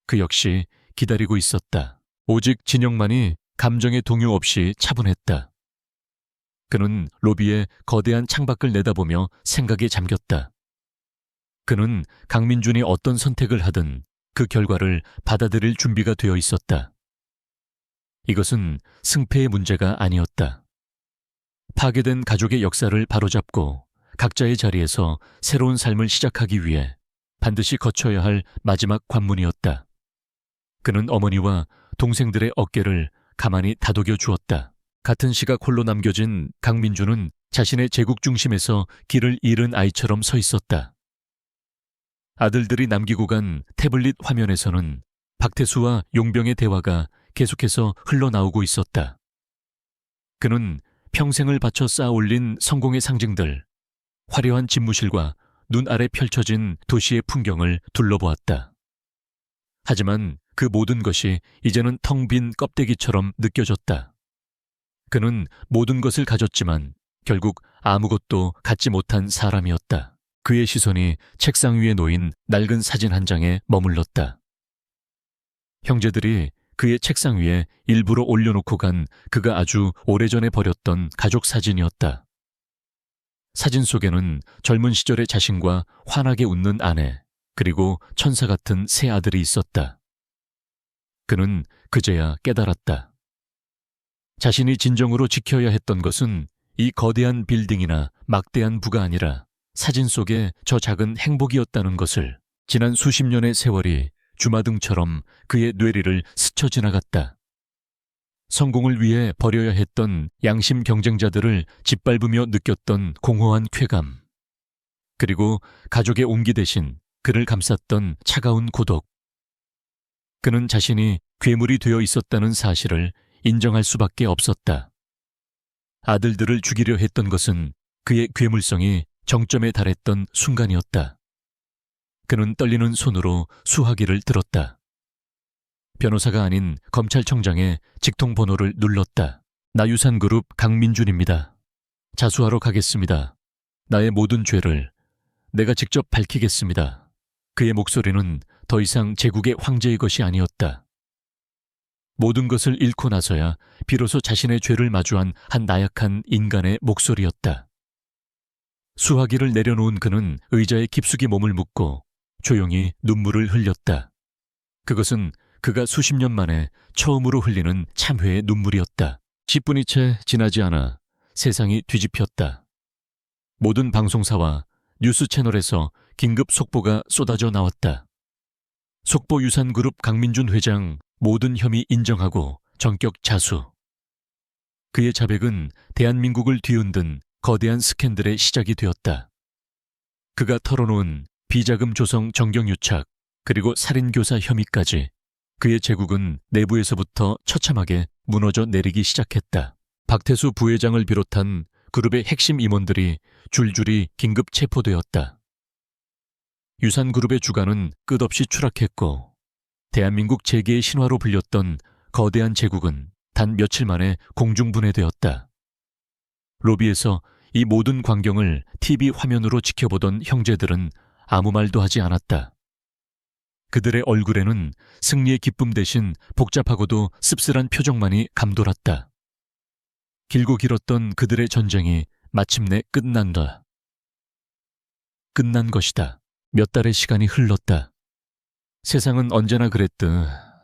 그 역시 기다리고 있었다. 오직 진영만이 감정의 동요 없이 차분했다. 그는 로비의 거대한 창밖을 내다보며 생각에 잠겼다. 그는 강민준이 어떤 선택을 하든 그 결과를 받아들일 준비가 되어 있었다. 이것은 승패의 문제가 아니었다. 파괴된 가족의 역사를 바로잡고 각자의 자리에서 새로운 삶을 시작하기 위해 반드시 거쳐야 할 마지막 관문이었다. 그는 어머니와 동생들의 어깨를 가만히 다독여 주었다. 같은 시각 홀로 남겨진 강민준은 자신의 제국 중심에서 길을 잃은 아이처럼 서 있었다. 아들들이 남기고 간 태블릿 화면에서는 박태수와 용병의 대화가 계속해서 흘러나오고 있었다. 그는 평생을 바쳐 쌓아 올린 성공의 상징들, 화려한 집무실과 눈 아래 펼쳐진 도시의 풍경을 둘러보았다. 하지만 그 모든 것이 이제는 텅 빈 껍데기처럼 느껴졌다. 그는 모든 것을 가졌지만 결국 아무것도 갖지 못한 사람이었다. 그의 시선이 책상 위에 놓인 낡은 사진 한 장에 머물렀다. 형제들이 그의 책상 위에 일부러 올려놓고 간 그가 아주 오래전에 버렸던 가족 사진이었다. 사진 속에는 젊은 시절의 자신과 환하게 웃는 아내, 그리고 천사 같은 세 아들이 있었다. 그는 그제야 깨달았다. 자신이 진정으로 지켜야 했던 것은 이 거대한 빌딩이나 막대한 부가 아니라 사진 속의 저 작은 행복이었다는 것을. 지난 수십 년의 세월이 주마등처럼 그의 뇌리를 스쳐 지나갔다. 성공을 위해 버려야 했던 양심 경쟁자들을 짓밟으며 느꼈던 공허한 쾌감. 그리고 가족의 온기 대신 그를 감쌌던 차가운 고독. 그는 자신이 괴물이 되어 있었다는 사실을 인정할 수밖에 없었다. 아들들을 죽이려 했던 것은 그의 괴물성이 정점에 달했던 순간이었다. 그는 떨리는 손으로 수화기를 들었다. 변호사가 아닌 검찰청장의 직통번호를 눌렀다. 나유산그룹 강민준입니다. 자수하러 가겠습니다. 나의 모든 죄를 내가 직접 밝히겠습니다. 그의 목소리는 더 이상 제국의 황제의 것이 아니었다. 모든 것을 잃고 나서야 비로소 자신의 죄를 마주한 한 나약한 인간의 목소리였다. 수화기를 내려놓은 그는 의자에 깊숙이 몸을 묻고 조용히 눈물을 흘렸다. 그것은 그가 수십 년 만에 처음으로 흘리는 참회의 눈물이었다. 10분이 채 지나지 않아 세상이 뒤집혔다. 모든 방송사와 뉴스 채널에서 긴급 속보가 쏟아져 나왔다. 속보유산그룹 강민준 회장 모든 혐의 인정하고 전격 자수. 그의 자백은 대한민국을 뒤흔든 거대한 스캔들의 시작이 되었다. 그가 털어놓은 비자금 조성 정경유착 그리고 살인교사 혐의까지 그의 제국은 내부에서부터 처참하게 무너져 내리기 시작했다. 박태수 부회장을 비롯한 그룹의 핵심 임원들이 줄줄이 긴급 체포되었다. 유산그룹의 주가는 끝없이 추락했고 대한민국 재계의 신화로 불렸던 거대한 제국은 단 며칠 만에 공중분해되었다. 로비에서 이 모든 광경을 TV 화면으로 지켜보던 형제들은 아무 말도 하지 않았다. 그들의 얼굴에는 승리의 기쁨 대신 복잡하고도 씁쓸한 표정만이 감돌았다. 길고 길었던 그들의 전쟁이 마침내 끝난다. 끝난 것이다. 몇 달의 시간이 흘렀다. 세상은 언제나 그랬듯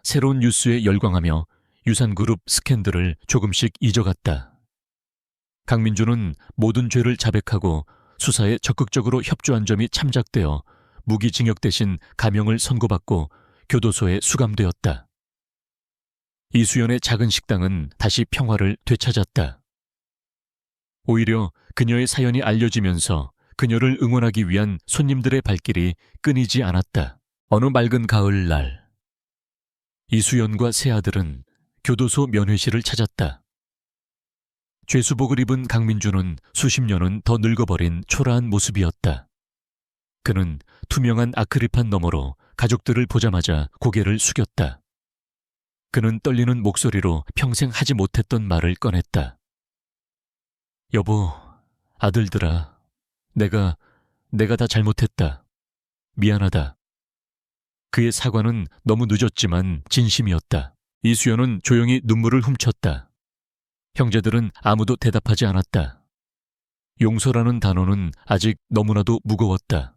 새로운 뉴스에 열광하며 유산그룹 스캔들을 조금씩 잊어갔다. 강민준은 모든 죄를 자백하고 수사에 적극적으로 협조한 점이 참작되어 무기징역 대신 감형을 선고받고 교도소에 수감되었다. 이수연의 작은 식당은 다시 평화를 되찾았다. 오히려 그녀의 사연이 알려지면서 그녀를 응원하기 위한 손님들의 발길이 끊이지 않았다. 어느 맑은 가을날, 이수연과 세 아들은 교도소 면회실을 찾았다. 죄수복을 입은 강민준은 수십 년은 더 늙어버린 초라한 모습이었다. 그는 투명한 아크릴판 너머로 가족들을 보자마자 고개를 숙였다. 그는 떨리는 목소리로 평생 하지 못했던 말을 꺼냈다. 여보, 아들들아, 내가 다 잘못했다. 미안하다. 그의 사과는 너무 늦었지만 진심이었다. 이수연은 조용히 눈물을 훔쳤다. 형제들은 아무도 대답하지 않았다. 용서라는 단어는 아직 너무나도 무거웠다.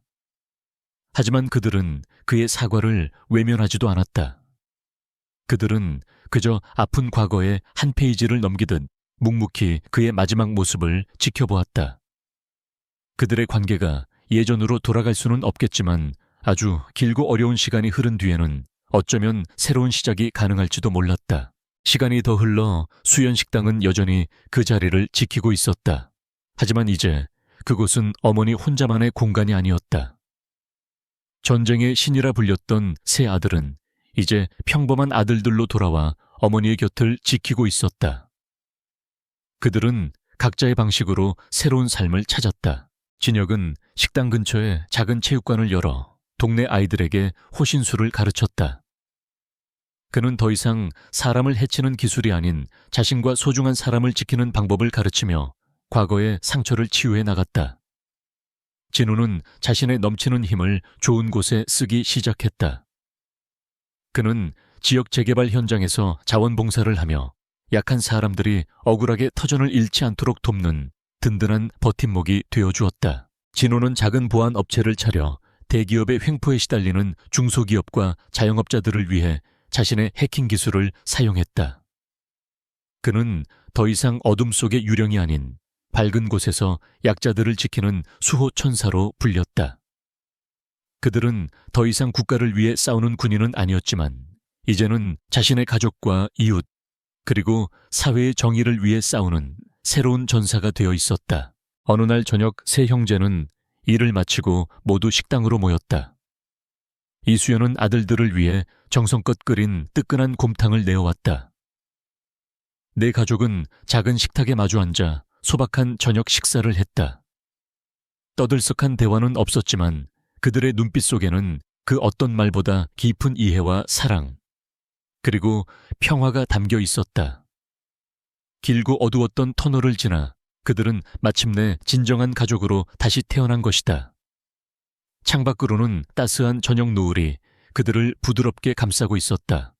하지만 그들은 그의 사과를 외면하지도 않았다. 그들은 그저 아픈 과거의 한 페이지를 넘기듯 묵묵히 그의 마지막 모습을 지켜보았다. 그들의 관계가 예전으로 돌아갈 수는 없겠지만 아주 길고 어려운 시간이 흐른 뒤에는 어쩌면 새로운 시작이 가능할지도 몰랐다. 시간이 더 흘러 수연식당은 여전히 그 자리를 지키고 있었다. 하지만 이제 그곳은 어머니 혼자만의 공간이 아니었다. 전쟁의 신이라 불렸던 세 아들은 이제 평범한 아들들로 돌아와 어머니의 곁을 지키고 있었다. 그들은 각자의 방식으로 새로운 삶을 찾았다. 진혁은 식당 근처에 작은 체육관을 열어 동네 아이들에게 호신술을 가르쳤다. 그는 더 이상 사람을 해치는 기술이 아닌 자신과 소중한 사람을 지키는 방법을 가르치며 과거의 상처를 치유해 나갔다. 진우는 자신의 넘치는 힘을 좋은 곳에 쓰기 시작했다. 그는 지역 재개발 현장에서 자원봉사를 하며 약한 사람들이 억울하게 터전을 잃지 않도록 돕는 든든한 버팀목이 되어주었다. 진우는 작은 보안 업체를 차려 대기업의 횡포에 시달리는 중소기업과 자영업자들을 위해 자신의 해킹 기술을 사용했다. 그는 더 이상 어둠 속의 유령이 아닌 밝은 곳에서 약자들을 지키는 수호천사로 불렸다. 그들은 더 이상 국가를 위해 싸우는 군인은 아니었지만 이제는 자신의 가족과 이웃 그리고 사회의 정의를 위해 싸우는 새로운 전사가 되어 있었다. 어느 날 저녁 세 형제는 일을 마치고 모두 식당으로 모였다. 이수연은 아들들을 위해 정성껏 끓인 뜨끈한 곰탕을 내어왔다. 네 가족은 작은 식탁에 마주 앉아 소박한 저녁 식사를 했다. 떠들썩한 대화는 없었지만 그들의 눈빛 속에는 그 어떤 말보다 깊은 이해와 사랑, 그리고 평화가 담겨 있었다. 길고 어두웠던 터널을 지나 그들은 마침내 진정한 가족으로 다시 태어난 것이다. 창밖으로는 따스한 저녁 노을이 그들을 부드럽게 감싸고 있었다.